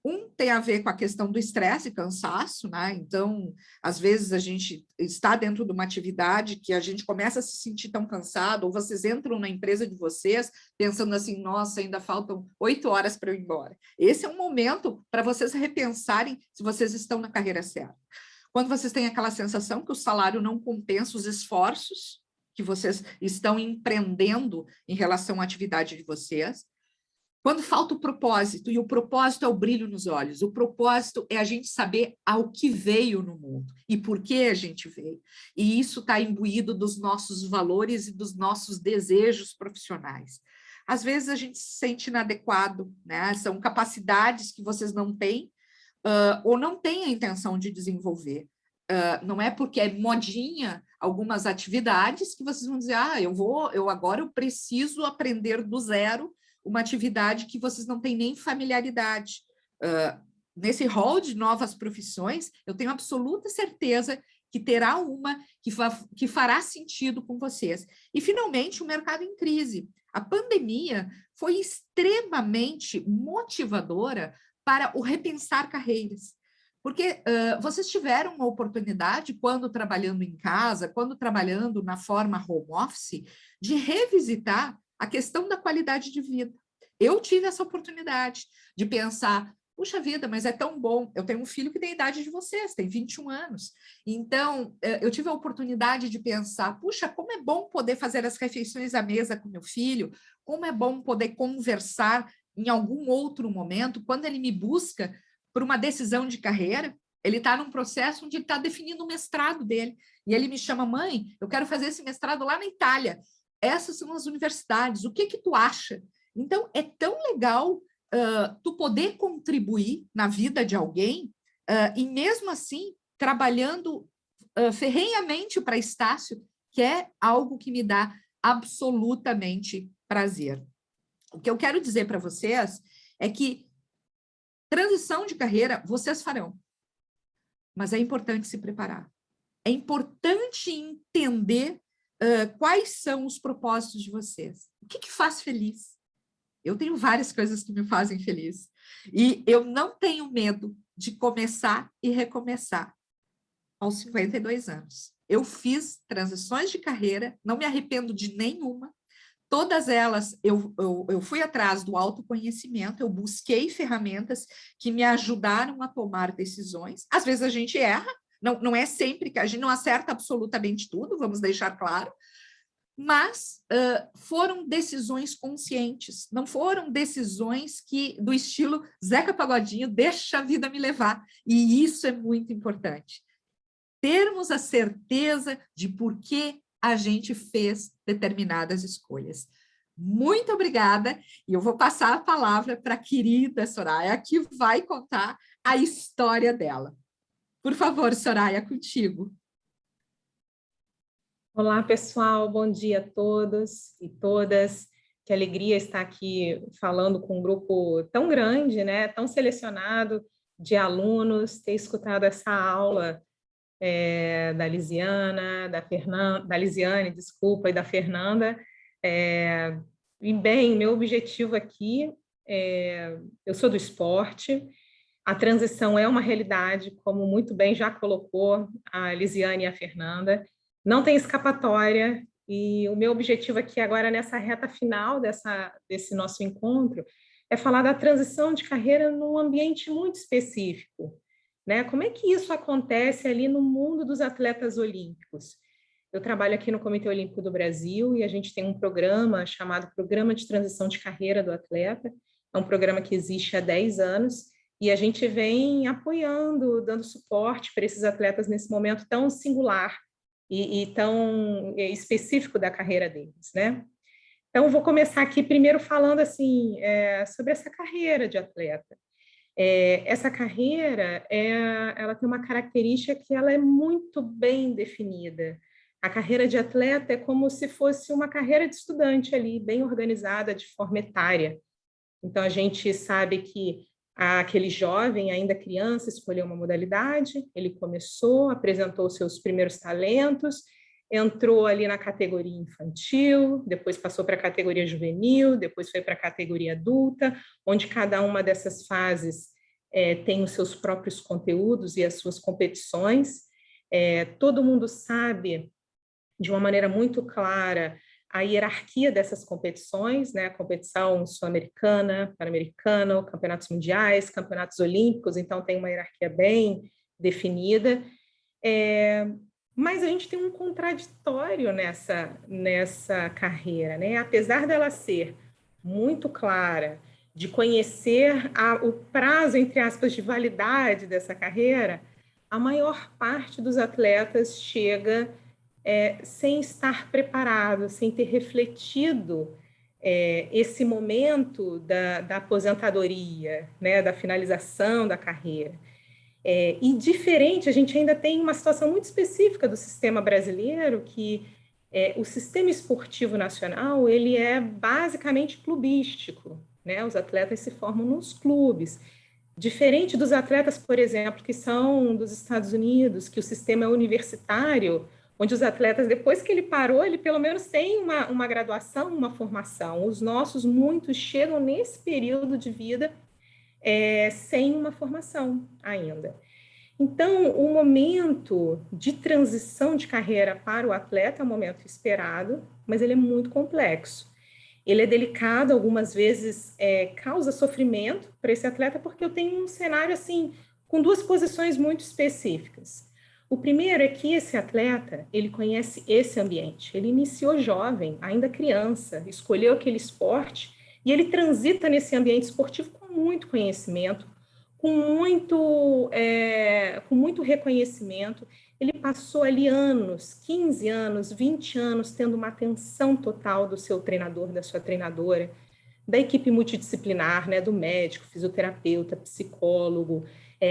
Um tem a ver com a questão do estresse e cansaço, né? Então, às vezes a gente está dentro de uma atividade que a gente começa a se sentir tão cansado, ou vocês entram na empresa de vocês pensando assim, nossa, ainda faltam 8 horas para eu ir embora. Esse é um momento para vocês repensarem se vocês estão na carreira certa. Quando vocês têm aquela sensação que o salário não compensa os esforços que vocês estão empreendendo em relação à atividade de vocês, quando falta o propósito, e o propósito é o brilho nos olhos, o propósito é a gente saber ao que veio no mundo e por que a gente veio. E isso está imbuído dos nossos valores e dos nossos desejos profissionais. Às vezes a gente se sente inadequado, né? São capacidades que vocês não têm ou não têm a intenção de desenvolver. Não é porque é modinha algumas atividades que vocês vão dizer, agora eu preciso aprender do zero uma atividade que vocês não têm nem familiaridade. Nesse rol de novas profissões, eu tenho absoluta certeza que terá uma que fará sentido com vocês. E, finalmente, o mercado em crise. A pandemia foi extremamente motivadora para o repensar carreiras. Porque vocês tiveram uma oportunidade, quando trabalhando em casa, quando trabalhando na forma home office, de revisitar a questão da qualidade de vida. Eu tive essa oportunidade de pensar, puxa vida, mas é tão bom, eu tenho um filho que tem a idade de vocês, tem 21 anos, então eu tive a oportunidade de pensar, puxa, como é bom poder fazer as refeições à mesa com meu filho, como é bom poder conversar em algum outro momento, quando ele me busca por uma decisão de carreira, ele está num processo onde ele está definindo o mestrado dele, e ele me chama, mãe, eu quero fazer esse mestrado lá na Itália, essas são as universidades, o que tu acha? Então, é tão legal tu poder contribuir na vida de alguém e, mesmo assim, trabalhando ferrenhamente para Estácio, que é algo que me dá absolutamente prazer. O que eu quero dizer para vocês é que transição de carreira vocês farão, mas é importante se preparar. É importante entender quais são os propósitos de vocês. O que faz feliz? Eu tenho várias coisas que me fazem feliz. E eu não tenho medo de começar e recomeçar aos 52 anos. Eu fiz transições de carreira, não me arrependo de nenhuma. Todas elas, eu fui atrás do autoconhecimento, eu busquei ferramentas que me ajudaram a tomar decisões. Às vezes a gente erra, não é sempre que a gente não acerta absolutamente tudo, vamos deixar claro, mas foram decisões conscientes, não foram decisões do estilo Zeca Pagodinho, deixa a vida me levar, e isso é muito importante. Termos a certeza de por que a gente fez determinadas escolhas. Muito obrigada, e eu vou passar a palavra para a querida Soraya, que vai contar a história dela. Por favor, Soraya, contigo. Olá, pessoal, bom dia a todos e todas. Que alegria estar aqui falando com um grupo tão grande, né, tão selecionado de alunos, ter escutado essa aula da Lisiane, desculpa, e da Fernanda. E bem, meu objetivo aqui, eu sou do esporte, a transição é uma realidade, como muito bem já colocou a Lisiane e a Fernanda, não tem escapatória, e o meu objetivo aqui agora, nessa reta final desse nosso encontro, é falar da transição de carreira num ambiente muito específico, né? Como é que isso acontece ali no mundo dos atletas olímpicos? Eu trabalho aqui no Comitê Olímpico do Brasil e a gente tem um programa chamado Programa de Transição de Carreira do Atleta, é um programa que existe há 10 anos, e a gente vem apoiando, dando suporte para esses atletas nesse momento tão singular, e tão específico da carreira deles, né? Então, vou começar aqui primeiro falando assim, sobre essa carreira de atleta. Essa carreira, ela tem uma característica que ela é muito bem definida. A carreira de atleta é como se fosse uma carreira de estudante ali, bem organizada de forma etária. Então, a gente sabe que aquele jovem, ainda criança, escolheu uma modalidade, ele começou, apresentou seus primeiros talentos, entrou ali na categoria infantil, depois passou para a categoria juvenil, depois foi para a categoria adulta, onde cada uma dessas fases tem os seus próprios conteúdos e as suas competições. Todo mundo sabe, de uma maneira muito clara, a hierarquia dessas competições, né? A competição sul-americana, pan-americana, campeonatos mundiais, campeonatos olímpicos, então tem uma hierarquia bem definida. Mas a gente tem um contraditório nessa carreira, né? Apesar dela ser muito clara, de conhecer o prazo, entre aspas, de validade dessa carreira, a maior parte dos atletas chega sem estar preparado, sem ter refletido esse momento da aposentadoria, né? Da finalização da carreira. E diferente, a gente ainda tem uma situação muito específica do sistema brasileiro, que o sistema esportivo nacional ele é basicamente clubístico, né? Os atletas se formam nos clubes. Diferente dos atletas, por exemplo, que são dos Estados Unidos, que o sistema é universitário, onde os atletas, depois que ele parou, ele pelo menos tem uma graduação, uma formação. Os nossos, muitos, chegam nesse período de vida sem uma formação ainda. Então, o momento de transição de carreira para o atleta é um momento esperado, mas ele é muito complexo. Ele é delicado, algumas vezes causa sofrimento para esse atleta, porque eu tenho um cenário assim, com duas posições muito específicas. O primeiro é que esse atleta, ele conhece esse ambiente, ele iniciou jovem, ainda criança, escolheu aquele esporte, e ele transita nesse ambiente esportivo com muito conhecimento, com muito reconhecimento. Ele passou ali anos, 15 anos, 20 anos, tendo uma atenção total do seu treinador, da sua treinadora, da equipe multidisciplinar, né, do médico, fisioterapeuta, psicólogo,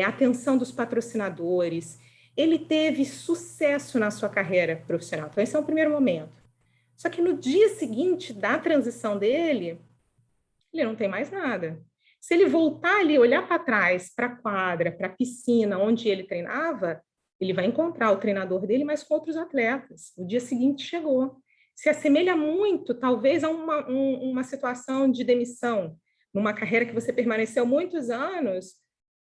atenção dos patrocinadores. Ele teve sucesso na sua carreira profissional. Então, esse é o primeiro momento. Só que no dia seguinte da transição dele, ele não tem mais nada. Se ele voltar ali, olhar para trás, para a quadra, para a piscina, onde ele treinava, ele vai encontrar o treinador dele, mas com outros atletas. O dia seguinte chegou. Se assemelha muito, talvez, a uma situação de demissão. Numa carreira que você permaneceu muitos anos,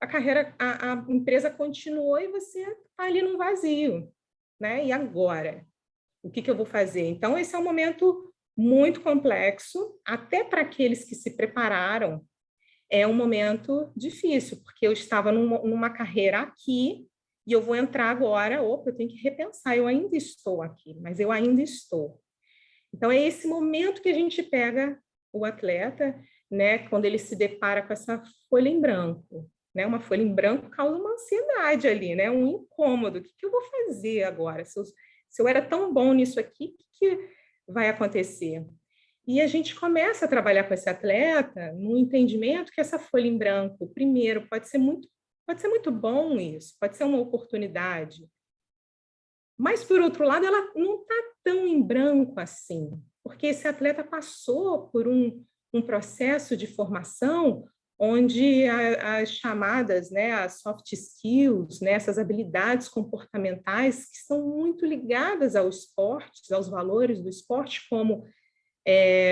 a empresa continuou e você está ali num vazio, né? E agora? O que eu vou fazer? Então, esse é um momento muito complexo, até para aqueles que se prepararam, é um momento difícil, porque eu estava numa carreira aqui e eu vou entrar agora, eu tenho que repensar, eu ainda estou aqui, mas eu ainda estou. Então, é esse momento que a gente pega o atleta, né, quando ele se depara com essa folha em branco, né? Uma folha em branco causa uma ansiedade ali, né? Um incômodo. O que eu vou fazer agora? Se eu era tão bom nisso aqui, o que vai acontecer? E a gente começa a trabalhar com esse atleta no entendimento que essa folha em branco, primeiro, pode ser muito bom isso, pode ser uma oportunidade. Mas, por outro lado, ela não está tão em branco assim, porque esse atleta passou por um processo de formação onde as chamadas, né, as soft skills, né, essas habilidades comportamentais que são muito ligadas ao esporte, aos valores do esporte, como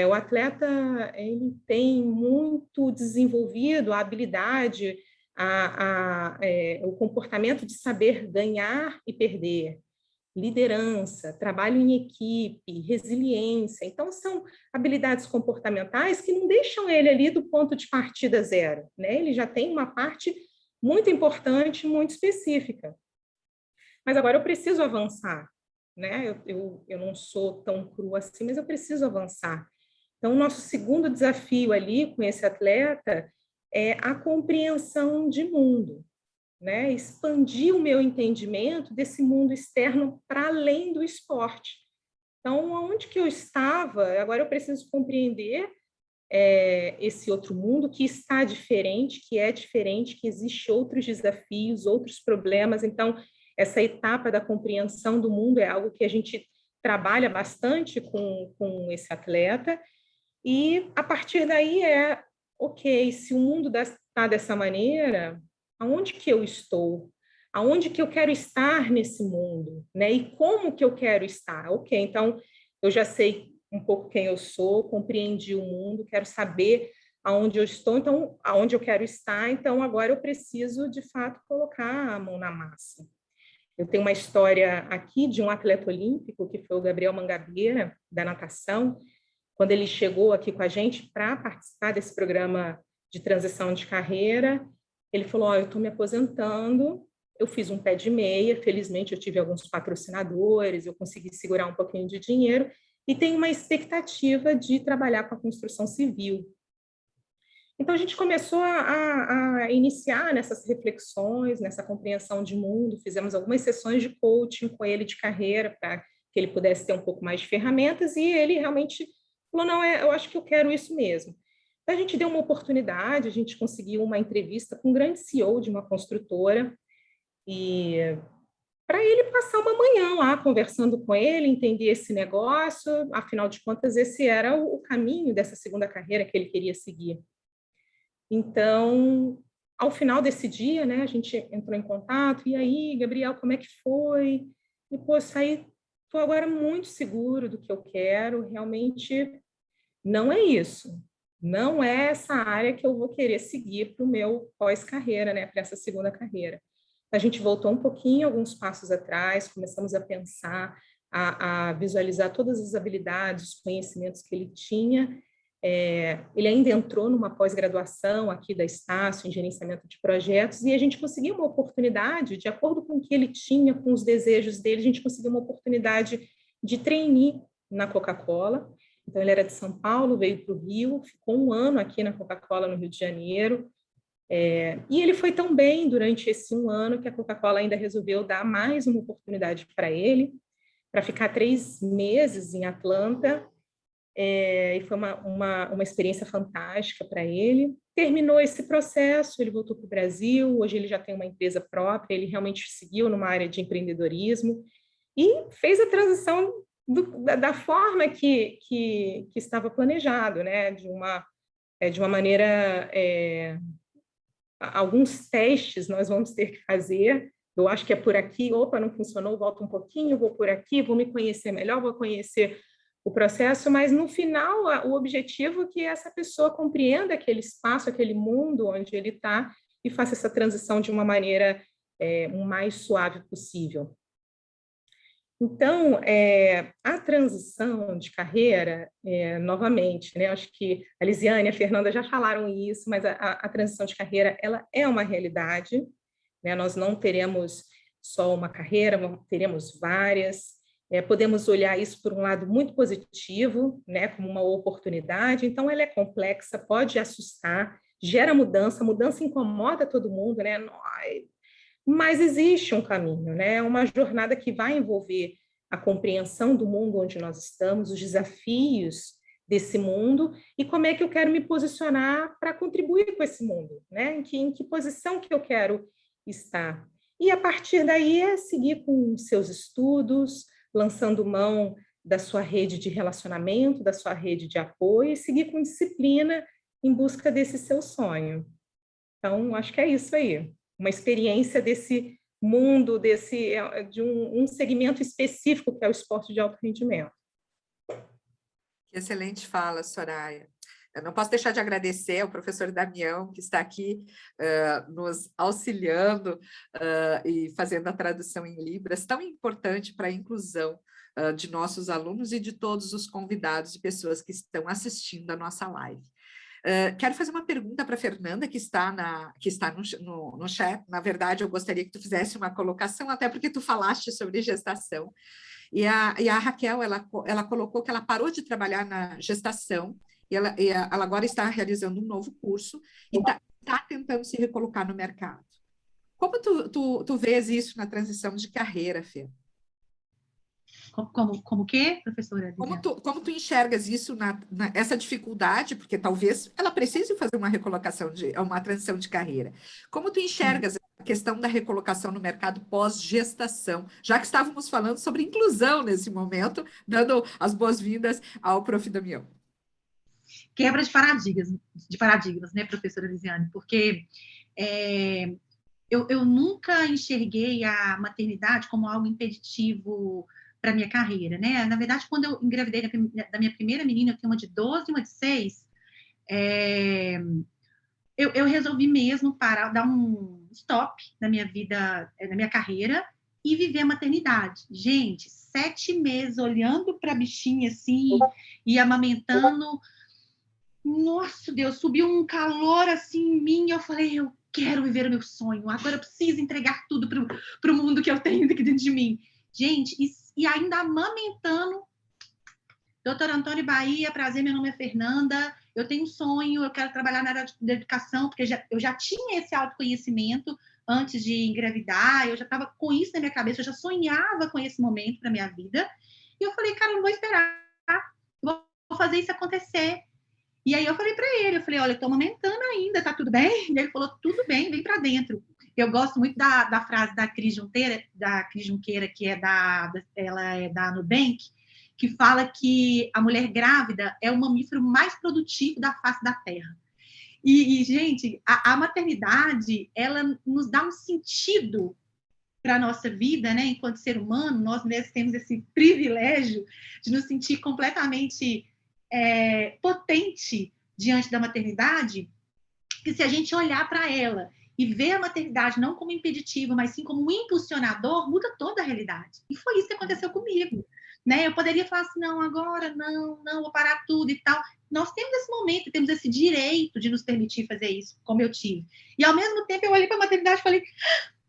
o atleta ele tem muito desenvolvido a habilidade, o comportamento de saber ganhar e perder, liderança, trabalho em equipe, resiliência. Então, são habilidades comportamentais que não deixam ele ali do ponto de partida zero, né? Ele já tem uma parte muito importante, muito específica. Mas agora eu preciso avançar, né? Eu não sou tão crua assim, mas eu preciso avançar. Então, o nosso segundo desafio ali com esse atleta é a compreensão de mundo, né? Expandir o meu entendimento desse mundo externo para além do esporte. Então, onde que eu estava, agora eu preciso compreender esse outro mundo que está diferente, que é diferente, que existe outros desafios, outros problemas. Então, essa etapa da compreensão do mundo é algo que a gente trabalha bastante com esse atleta. E, a partir daí, ok, se o mundo está dessa maneira, aonde que eu estou? aonde que eu quero estar nesse mundo, né? E como que eu quero estar? Ok, então eu já sei um pouco quem eu sou, compreendi o mundo, quero saber aonde eu estou, então aonde eu quero estar, então agora eu preciso de fato colocar a mão na massa. Eu tenho uma história aqui de um atleta olímpico, que foi o Gabriel Mangabeira, da natação, quando ele chegou aqui com a gente para participar desse programa de transição de carreira, ele falou, eu estou me aposentando, eu fiz um pé de meia, felizmente eu tive alguns patrocinadores, eu consegui segurar um pouquinho de dinheiro e tenho uma expectativa de trabalhar com a construção civil. Então, a gente começou a iniciar nessas reflexões, nessa compreensão de mundo, fizemos algumas sessões de coaching com ele de carreira, para que ele pudesse ter um pouco mais de ferramentas, e ele realmente falou, não, eu acho que eu quero isso mesmo. Então, a gente deu uma oportunidade, a gente conseguiu uma entrevista com um grande CEO de uma construtora, e para ele passar uma manhã lá conversando com ele, entender esse negócio, afinal de contas, esse era o caminho dessa segunda carreira que ele queria seguir. Então, ao final desse dia, né, a gente entrou em contato, e aí, Gabriel, como é que foi? E, pô, estou agora muito seguro do que eu quero, realmente não é isso, não é essa área que eu vou querer seguir para o meu pós-carreira, né, para essa segunda carreira. A gente voltou um pouquinho, alguns passos atrás, começamos a pensar, a visualizar todas as habilidades, os conhecimentos que ele tinha. Ele ainda entrou numa pós-graduação aqui da Estácio, em gerenciamento de projetos, e a gente conseguiu uma oportunidade, de acordo com o que ele tinha, com os desejos dele, a gente conseguiu uma oportunidade de trainee na Coca-Cola. Então, ele era de São Paulo, veio para o Rio, ficou um ano aqui na Coca-Cola, no Rio de Janeiro, e ele foi tão bem durante esse um ano que a Coca-Cola ainda resolveu dar mais uma oportunidade para ele, para ficar 3 meses em Atlanta, e foi uma experiência fantástica para ele. Terminou esse processo, ele voltou para o Brasil, hoje ele já tem uma empresa própria, ele realmente seguiu numa área de empreendedorismo e fez a transição da forma que estava planejado, né? De uma maneira... alguns testes nós vamos ter que fazer, eu acho que é por aqui, opa, não funcionou, volto um pouquinho, vou por aqui, vou me conhecer melhor, vou conhecer o processo, mas no final o objetivo é que essa pessoa compreenda aquele espaço, aquele mundo onde ele está e faça essa transição de uma maneira o mais suave possível. Então, a transição de carreira, novamente, né, acho que a Lisiane e a Fernanda já falaram isso, mas a transição de carreira ela é uma realidade, né, nós não teremos só uma carreira, teremos várias. Podemos olhar isso por um lado muito positivo, né, como uma oportunidade. Então, ela é complexa, pode assustar, gera mudança, mudança incomoda todo mundo, né? Mas existe um caminho, né? Uma jornada que vai envolver a compreensão do mundo onde nós estamos, os desafios desse mundo e como é que eu quero me posicionar para contribuir com esse mundo, né? Em que posição que eu quero estar. E a partir daí é seguir com seus estudos, lançando mão da sua rede de relacionamento, da sua rede de apoio, e seguir com disciplina em busca desse seu sonho. Então, acho que é isso aí. Uma experiência desse mundo, de um segmento específico, que é o esporte de alto rendimento. Excelente fala, Soraya. Eu não posso deixar de agradecer ao professor Damião, que está aqui nos auxiliando e fazendo a tradução em Libras, tão importante para a inclusão de nossos alunos e de todos os convidados e pessoas que estão assistindo a nossa live. Quero fazer uma pergunta para a Fernanda, que está no chat. Na verdade, eu gostaria que tu fizesse uma colocação, até porque tu falaste sobre gestação. E a Raquel, ela colocou que ela parou de trabalhar na gestação, e ela agora está realizando um novo curso e está tentando se recolocar no mercado. Como tu vês isso na transição de carreira, Fê? Como que, professora? Como tu enxergas isso, essa dificuldade, porque talvez ela precise fazer uma recolocação, uma transição de carreira. Como tu enxergas a questão da recolocação no mercado pós-gestação, já que estávamos falando sobre inclusão nesse momento, dando as boas-vindas ao Prof. Damião? Quebra de paradigmas, né, professora Lisiane? Porque eu nunca enxerguei a maternidade como algo impeditivo para minha carreira, né? Na verdade, quando eu engravidei da minha primeira menina, eu tenho uma de 12 e uma de 6, eu resolvi mesmo parar, dar um stop na minha vida, na minha carreira, e viver a maternidade. Gente, 7 meses olhando para a bichinha assim, e amamentando. Nossa, Deus, subiu um calor assim em mim, eu falei, eu quero viver o meu sonho, agora eu preciso entregar tudo para o mundo que eu tenho aqui dentro de mim. Gente, e ainda amamentando. Doutor Antônio Bahia, prazer, meu nome é Fernanda, eu tenho um sonho, eu quero trabalhar na área da educação, porque eu já tinha esse autoconhecimento antes de engravidar, eu já estava com isso na minha cabeça, eu já sonhava com esse momento para minha vida, e eu falei, cara, eu não vou esperar, vou fazer isso acontecer. E aí eu falei para ele, eu falei, olha, eu tô amamentando ainda, tá tudo bem? E ele falou, tudo bem, vem para dentro. Eu gosto muito da frase da Cris Junqueira, que ela é da Nubank, que fala que a mulher grávida é o mamífero mais produtivo da face da Terra. Gente, a maternidade, ela nos dá um sentido para a nossa vida, né? Enquanto ser humano, nós mesmos temos esse privilégio de nos sentir completamente potente diante da maternidade, que se a gente olhar para ela e ver a maternidade não como impeditivo, mas sim como um impulsionador, muda toda a realidade. E foi isso que aconteceu comigo. Né? Eu poderia falar assim, não, agora não, vou parar tudo e tal. Nós temos esse momento, temos esse direito de nos permitir fazer isso, como eu tive. E ao mesmo tempo eu olhei para a maternidade e falei,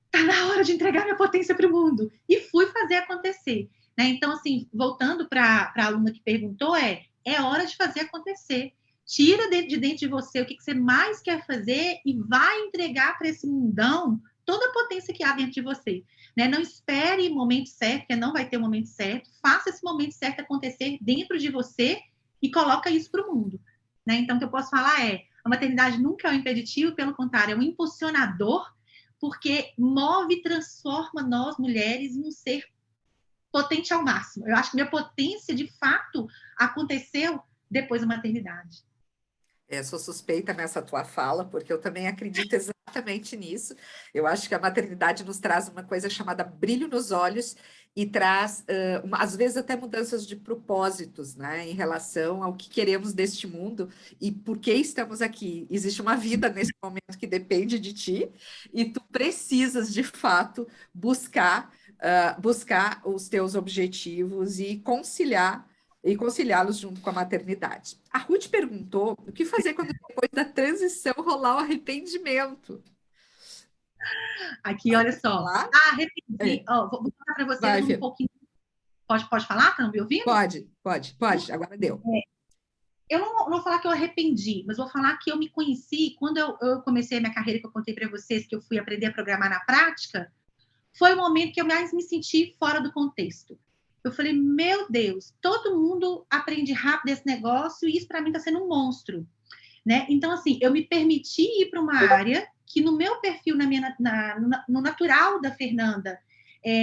tá na hora de entregar minha potência para o mundo. E fui fazer acontecer. Né? Então, assim, voltando para a aluna que perguntou, é hora de fazer acontecer. Tira de dentro de você o que você mais quer fazer e vai entregar para esse mundão toda a potência que há dentro de você. Né? Não espere o momento certo, porque não vai ter o momento certo. Faça esse momento certo acontecer dentro de você e coloca isso para o mundo. Né? Então, o que eu posso falar é, a maternidade nunca é um impeditivo, pelo contrário, é um impulsionador, porque move e transforma nós, mulheres, em um ser potente ao máximo. Eu acho que minha potência, de fato, aconteceu depois da maternidade. Sou suspeita nessa tua fala, porque eu também acredito exatamente nisso. Eu acho que a maternidade nos traz uma coisa chamada brilho nos olhos e traz, às vezes, até mudanças de propósitos, né, em relação ao que queremos deste mundo e por que estamos aqui. Existe uma vida nesse momento que depende de ti e tu precisas, de fato, buscar os teus objetivos e conciliá-los junto com a maternidade. A Ruth perguntou o que fazer quando depois da transição rolar o arrependimento. Aqui, olha só. Arrependi. Vou contar para vocês um pouquinho. Pode falar? Estão me ouvindo? Pode. Agora deu. Eu não vou falar que eu arrependi, mas vou falar que eu me conheci quando eu comecei a minha carreira, que eu contei para vocês que eu fui aprender a programar na prática, foi o momento que eu mais me senti fora do contexto. Eu falei, meu Deus, todo mundo aprende rápido esse negócio e isso para mim está sendo um monstro. Né? Então, assim, eu me permiti ir para uma área que no meu perfil, no natural da Fernanda,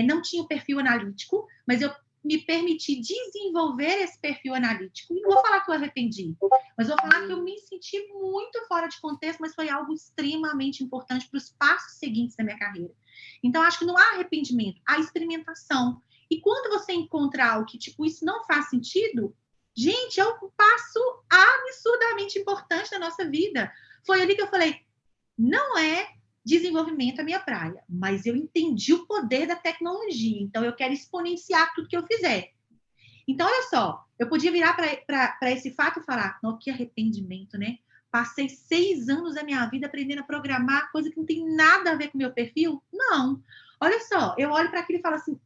não tinha o perfil analítico, mas eu me permiti desenvolver esse perfil analítico. E não vou falar que eu arrependi, mas vou falar que eu me senti muito fora de contexto, mas foi algo extremamente importante para os passos seguintes da minha carreira. Então, acho que não há arrependimento, há experimentação. E quando você encontra algo que, tipo, isso não faz sentido, gente, é um passo absurdamente importante na nossa vida. Foi ali que eu falei, não é desenvolvimento a minha praia, mas eu entendi o poder da tecnologia, então eu quero exponenciar tudo que eu fizer. Então, olha só, eu podia virar para esse fato e falar, não, que arrependimento, né? Passei 6 anos da minha vida aprendendo a programar, coisa que não tem nada a ver com o meu perfil? Não. Olha só, eu olho para aquilo e falo assim,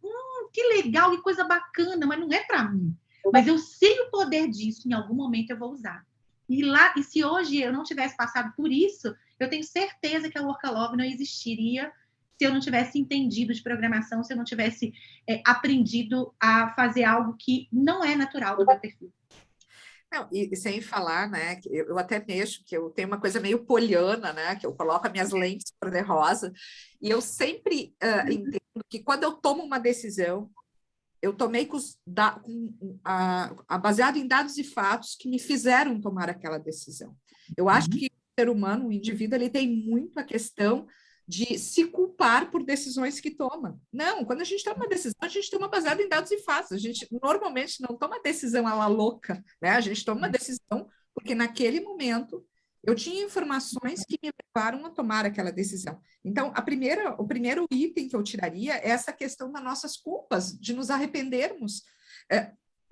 que legal, que coisa bacana, mas não é para mim. Mas eu sei o poder disso, em algum momento eu vou usar. E se hoje eu não tivesse passado por isso, eu tenho certeza que a Workalove não existiria se eu não tivesse entendido de programação, se eu não tivesse aprendido a fazer algo que não é natural do meu perfil. Não, e sem falar, né, que eu até mexo, que eu tenho uma coisa meio poliana, né, que eu coloco as minhas lentes cor-de-rosa, e eu sempre entendo que quando eu tomo uma decisão, eu tomei baseado em dados e fatos que me fizeram tomar aquela decisão. Eu acho que o ser humano, o indivíduo, ele tem muito a questão de se culpar por decisões que toma. Não, quando a gente toma uma decisão, a gente toma baseado em dados e fatos. A gente normalmente não toma decisão à la louca, né? A gente toma uma decisão porque naquele momento eu tinha informações que me levaram a tomar aquela decisão. Então, o primeiro item que eu tiraria é essa questão das nossas culpas, de nos arrependermos.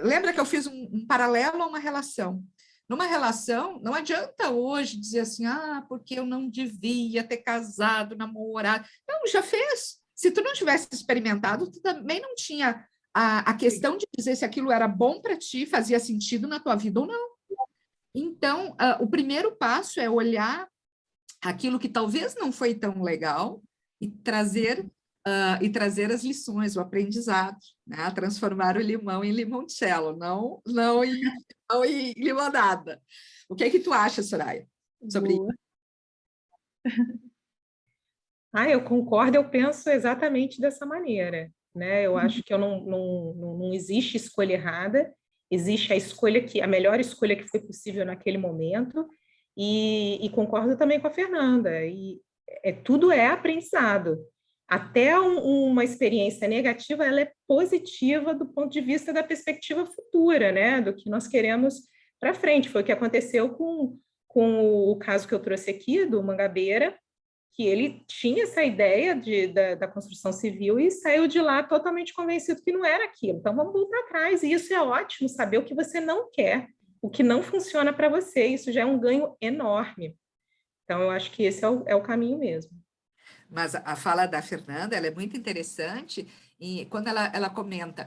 Lembra que eu fiz um paralelo a uma relação. Numa relação, não adianta hoje dizer assim, porque eu não devia ter casado, namorado. Não, já fez. Se tu não tivesse experimentado, tu também não tinha a questão de dizer se aquilo era bom para ti, fazia sentido na tua vida ou não. Então, o primeiro passo é olhar aquilo que talvez não foi tão legal e trazer as lições, o aprendizado, né? Transformar o limão em limoncello, não em limonada. O que é que tu acha, Soraya, sobre isso? Eu concordo, eu penso exatamente dessa maneira, né? Eu acho que não existe escolha errada, existe a melhor escolha que foi possível naquele momento, e concordo também com a Fernanda, tudo é aprendizado. Até uma experiência negativa, ela é positiva do ponto de vista da perspectiva futura, né? Do que nós queremos para frente. Foi o que aconteceu com o caso que eu trouxe aqui, do Mangabeira, que ele tinha essa ideia da construção civil e saiu de lá totalmente convencido que não era aquilo. Então, vamos voltar atrás. E isso é ótimo, saber o que você não quer, o que não funciona para você. Isso já é um ganho enorme. Então, eu acho que esse é o caminho mesmo. Mas a fala da Fernanda, ela é muito interessante, e quando ela comenta,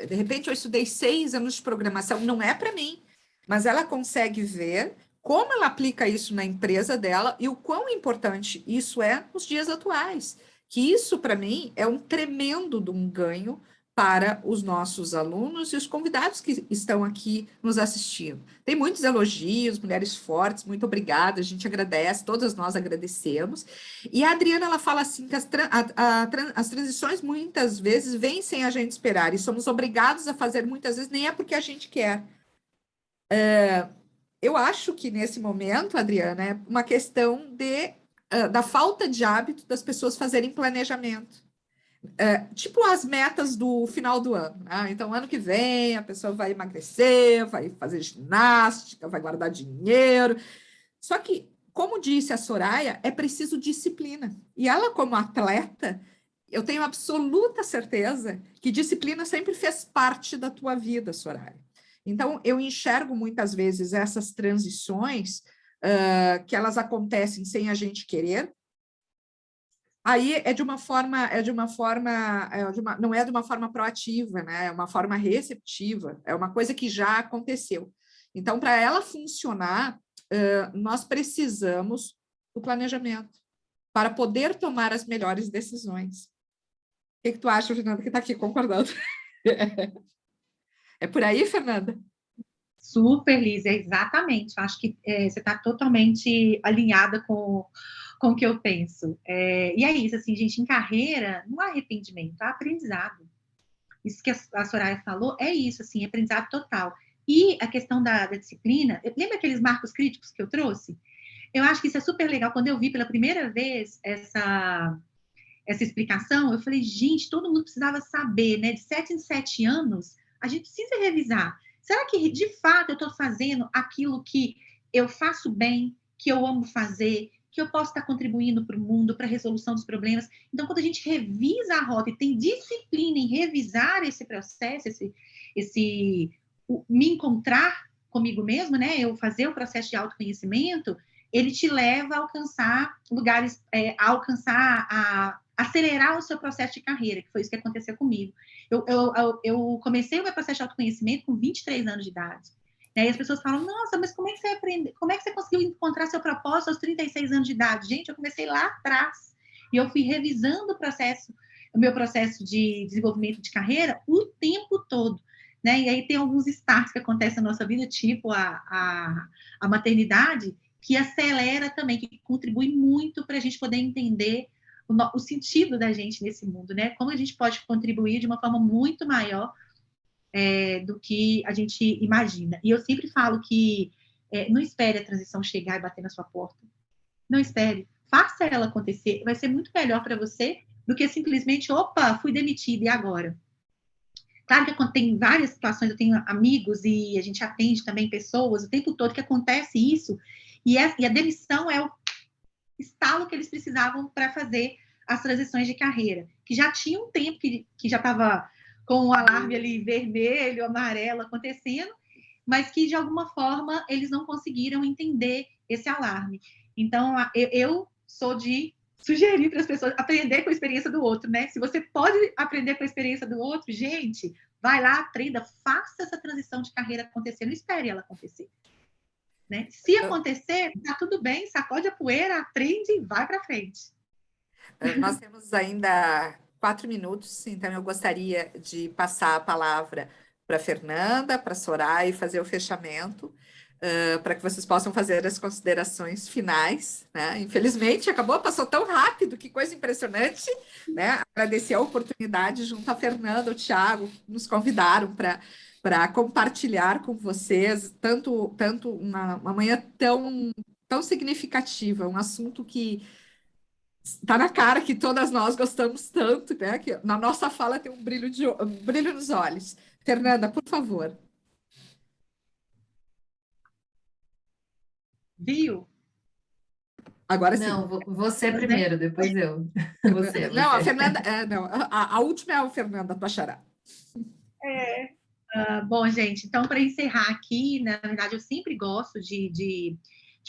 de repente eu estudei 6 anos de programação, não é para mim, mas ela consegue ver como ela aplica isso na empresa dela e o quão importante isso é nos dias atuais, que isso, para mim, é um tremendo de um ganho para os nossos alunos e os convidados que estão aqui nos assistindo. Tem muitos elogios, mulheres fortes, muito obrigada, a gente agradece, todas nós agradecemos. E a Adriana, ela fala assim, que as transições muitas vezes vêm sem a gente esperar, e somos obrigados a fazer muitas vezes, nem é porque a gente quer. Eu acho que nesse momento, Adriana, é uma questão da falta de hábito das pessoas fazerem planejamento. Tipo as metas do final do ano, né? Então, ano que vem, a pessoa vai emagrecer, vai fazer ginástica, vai guardar dinheiro. Só que, como disse a Soraya, é preciso disciplina. E ela, como atleta, eu tenho absoluta certeza que disciplina sempre fez parte da tua vida, Soraya. Então, eu enxergo muitas vezes essas transições que elas acontecem sem a gente querer. Aí não é de uma forma proativa, né? É uma forma receptiva, é uma coisa que já aconteceu. Então, para ela funcionar, nós precisamos do planejamento para poder tomar as melhores decisões. O que tu acha, Fernanda, que está aqui concordando? É por aí, Fernanda? Super, Liz, exatamente. Acho que você está totalmente alinhada com o que eu penso. E é isso, assim, gente, em carreira, não há arrependimento, há aprendizado. Isso que a Soraya falou é isso, assim, aprendizado total. E a questão da disciplina, lembra aqueles marcos críticos que eu trouxe? Eu acho que isso é super legal. Quando eu vi pela primeira vez essa explicação, eu falei, gente, todo mundo precisava saber, né? De 7 em 7 anos, a gente precisa revisar. Será que, de fato, eu estou fazendo aquilo que eu faço bem, que eu amo fazer, que eu posso estar contribuindo para o mundo, para a resolução dos problemas? Então, quando a gente revisa a rota e tem disciplina em revisar esse processo, me encontrar comigo mesmo, né? Eu fazer o processo de autoconhecimento, ele te leva a alcançar lugares, a acelerar o seu processo de carreira, que foi isso que aconteceu comigo. Eu comecei o meu processo de autoconhecimento com 23 anos de idade. E aí as pessoas falam, nossa, mas como é que você aprendeu? Como é que você conseguiu encontrar seu propósito aos 36 anos de idade? Gente, eu comecei lá atrás. E eu fui revisando o meu processo de desenvolvimento de carreira o tempo todo. Né? E aí tem alguns starts que acontecem na nossa vida, tipo a maternidade, que acelera também, que contribui muito para a gente poder entender o sentido da gente nesse mundo, né? Como a gente pode contribuir de uma forma muito maior do que a gente imagina. E eu sempre falo que não espere a transição chegar e bater na sua porta. Não espere. faça ela acontecer, vai ser muito melhor para você do que simplesmente, opa, fui demitida, e agora? Claro que tem várias situações, eu tenho amigos e a gente atende também pessoas o tempo todo que acontece isso, e a demissão é o estalo que eles precisavam para fazer as transições de carreira, que já tinha um tempo que já estava com o alarme ali vermelho, amarelo acontecendo, mas que de alguma forma eles não conseguiram entender esse alarme. Então, eu sou de sugerir para as pessoas aprender com a experiência do outro, né? Se você pode aprender com a experiência do outro, gente, vai lá, aprenda, faça essa transição de carreira acontecer, não espere ela acontecer. Né? Se acontecer, tá tudo bem, sacode a poeira, aprende e vai para frente. Nós temos ainda 4 minutos, então eu gostaria de passar a palavra para a Fernanda, para a Soraya e fazer o fechamento, para que vocês possam fazer as considerações finais, né? Infelizmente, passou tão rápido, que coisa impressionante, né? Agradecer a oportunidade junto à Fernanda, o Thiago, nos convidaram para compartilhar com vocês tanto uma manhã tão significativa, um assunto que está na cara, que todas nós gostamos tanto, né? Que na nossa fala tem um brilho nos olhos. Fernanda, por favor. Viu? Agora sim. Não, você primeiro, depois eu. Você. Não, a Fernanda... não, a última é a Fernanda Pachará. Bom, gente, então, para encerrar aqui, na verdade, eu sempre gosto de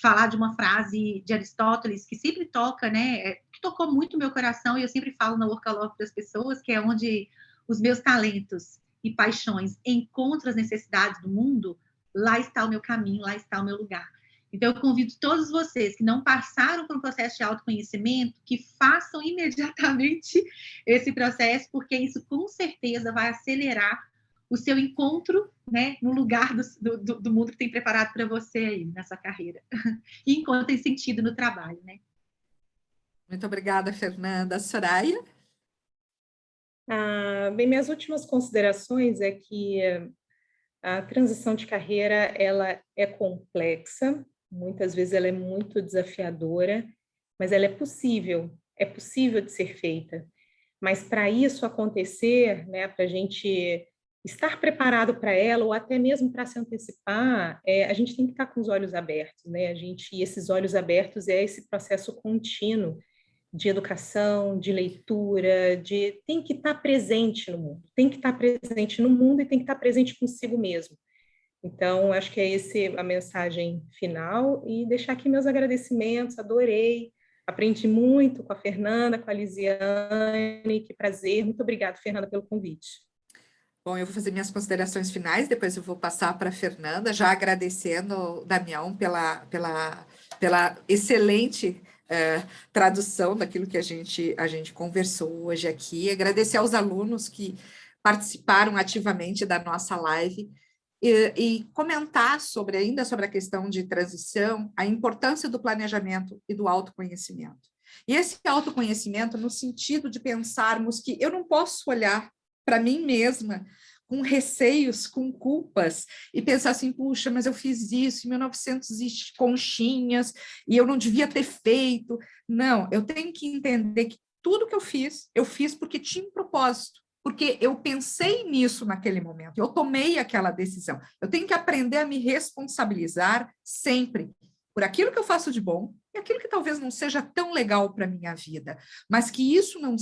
falar de uma frase de Aristóteles que sempre toca, né? Que tocou muito meu coração, e eu sempre falo na Workaloft para as pessoas, que é onde os meus talentos e paixões encontram as necessidades do mundo, lá está o meu caminho, lá está o meu lugar. Então, eu convido todos vocês que não passaram por um processo de autoconhecimento, que façam imediatamente esse processo, porque isso, com certeza, vai acelerar o seu encontro, né, no lugar do mundo que tem preparado para você aí, nessa carreira. E encontrem sentido no trabalho, né? Muito obrigada, Fernanda. Soraya? Bem, minhas últimas considerações é que a transição de carreira, ela é complexa, muitas vezes ela é muito desafiadora, mas ela é possível de ser feita. Mas para isso acontecer, né, para a gente estar preparado para ela, ou até mesmo para se antecipar, a gente tem que estar com os olhos abertos, né? E esses olhos abertos é esse processo contínuo de educação, de leitura, tem que estar presente no mundo, tem que estar presente no mundo e tem que estar presente consigo mesmo. Então, acho que é essa a mensagem final, e deixar aqui meus agradecimentos, adorei, aprendi muito com a Fernanda, com a Lisiane, que prazer, muito obrigada, Fernanda, pelo convite. Bom, eu vou fazer minhas considerações finais, depois eu vou passar para a Fernanda, já agradecendo, Damião, pela excelente tradução daquilo que a gente conversou hoje aqui, agradecer aos alunos que participaram ativamente da nossa live e comentar ainda sobre a questão de transição, a importância do planejamento e do autoconhecimento. E esse autoconhecimento no sentido de pensarmos que eu não posso olhar para mim mesma com receios, com culpas, e pensar assim, puxa, mas eu fiz isso em 1900 e conchinhas, e eu não devia ter feito. Não, eu tenho que entender que tudo que eu fiz porque tinha um propósito, porque eu pensei nisso naquele momento, eu tomei aquela decisão. Eu tenho que aprender a me responsabilizar sempre por aquilo que eu faço de bom e aquilo que talvez não seja tão legal para a minha vida, mas que isso não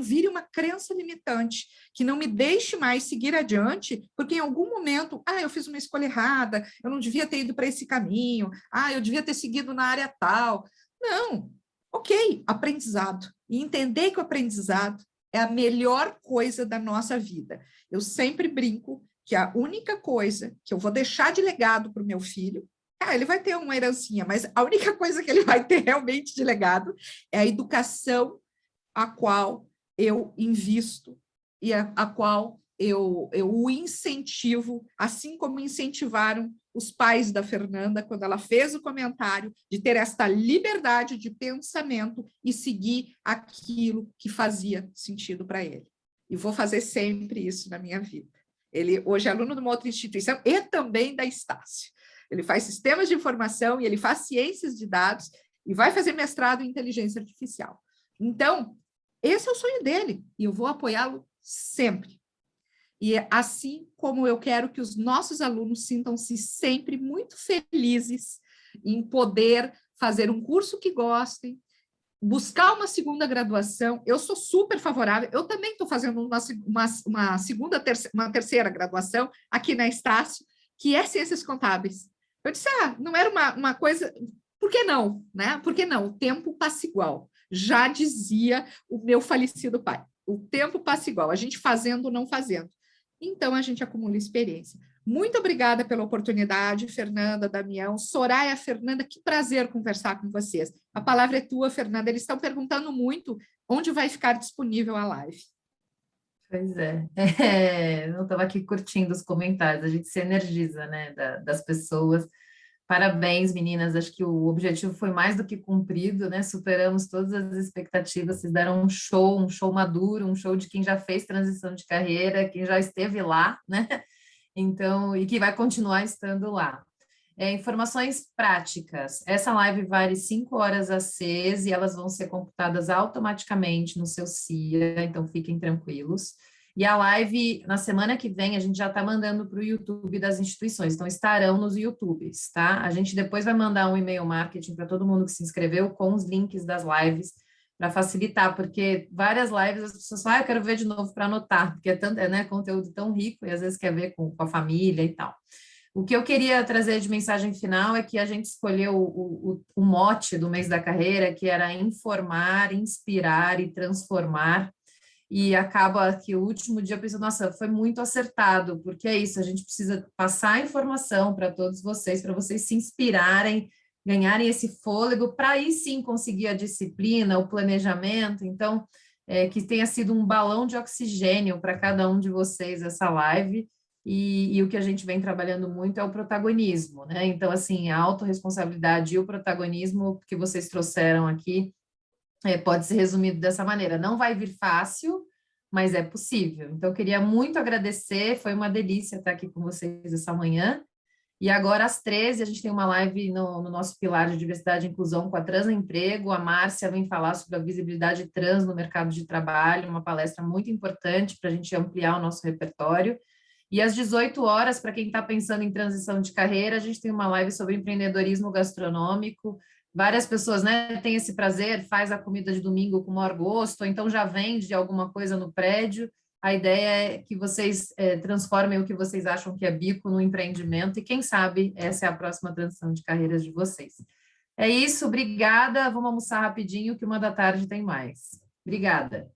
vire uma crença limitante, que não me deixe mais seguir adiante, porque em algum momento, eu fiz uma escolha errada, eu não devia ter ido para esse caminho, eu devia ter seguido na área tal. Não, ok, aprendizado. E entender que o aprendizado é a melhor coisa da nossa vida. Eu sempre brinco que a única coisa que eu vou deixar de legado para o meu filho, ele vai ter uma herancinha, mas a única coisa que ele vai ter realmente de legado é a educação a qual eu invisto e a qual eu o incentivo, assim como incentivaram os pais da Fernanda quando ela fez o comentário de ter esta liberdade de pensamento e seguir aquilo que fazia sentido para ele. E vou fazer sempre isso na minha vida. Ele hoje é aluno de uma outra instituição e também da Estácio. Ele faz sistemas de informação e ele faz ciências de dados, e vai fazer mestrado em inteligência artificial. Então, esse é o sonho dele, e eu vou apoiá-lo sempre. E é assim como eu quero que os nossos alunos sintam-se sempre muito felizes em poder fazer um curso que gostem, buscar uma segunda graduação. Eu sou super favorável, eu também estou fazendo uma terceira graduação aqui na Estácio, que é Ciências Contábeis. Eu disse, não era uma coisa... Por que não? Né? Por que não? O tempo passa igual. Já dizia o meu falecido pai. O tempo passa igual, a gente fazendo ou não fazendo. Então, a gente acumula experiência. Muito obrigada pela oportunidade, Fernanda, Damião, Soraya, Fernanda, que prazer conversar com vocês. A palavra é tua, Fernanda. Eles estão perguntando muito onde vai ficar disponível a live. Pois é. Eu estava aqui curtindo os comentários, a gente se energiza, né, das pessoas. Parabéns, meninas, acho que o objetivo foi mais do que cumprido, né? Superamos todas as expectativas, vocês deram um show maduro, um show de quem já fez transição de carreira, quem já esteve lá, né? Então, e que vai continuar estando lá. Informações práticas. Essa live vale 5 horas às 6 e elas vão ser computadas automaticamente no seu CIA, então fiquem tranquilos. E a live, na semana que vem, a gente já está mandando para o YouTube das instituições, então estarão nos YouTubes, tá? A gente depois vai mandar um e-mail marketing para todo mundo que se inscreveu com os links das lives, para facilitar, porque várias lives as pessoas falam, eu quero ver de novo para anotar, porque é tanto, né, conteúdo tão rico e às vezes quer ver com a família e tal. O que eu queria trazer de mensagem final é que a gente escolheu o mote do mês da carreira, que era informar, inspirar e transformar, e acaba que o último dia eu pensei, nossa, foi muito acertado, porque é isso, a gente precisa passar informação para todos vocês, para vocês se inspirarem, ganharem esse fôlego, para aí sim conseguir a disciplina, o planejamento. Então, que tenha sido um balão de oxigênio para cada um de vocês essa live, e o que a gente vem trabalhando muito é o protagonismo, né? Então, assim, a autorresponsabilidade e o protagonismo que vocês trouxeram aqui, pode ser resumido dessa maneira. Não vai vir fácil, mas é possível. Então, eu queria muito agradecer, foi uma delícia estar aqui com vocês essa manhã. E agora, às 13, a gente tem uma live no nosso pilar de diversidade e inclusão com a Transemprego. A Márcia vem falar sobre a visibilidade trans no mercado de trabalho, uma palestra muito importante para a gente ampliar o nosso repertório. E às 18 horas, para quem está pensando em transição de carreira, a gente tem uma live sobre empreendedorismo gastronômico. Várias pessoas, né, têm esse prazer, faz a comida de domingo com maior gosto, ou então já vende alguma coisa no prédio. A ideia é que vocês transformem o que vocês acham que é bico no empreendimento, e quem sabe essa é a próxima transição de carreiras de vocês. É isso, obrigada. Vamos almoçar rapidinho, que 1 da tarde tem mais. Obrigada.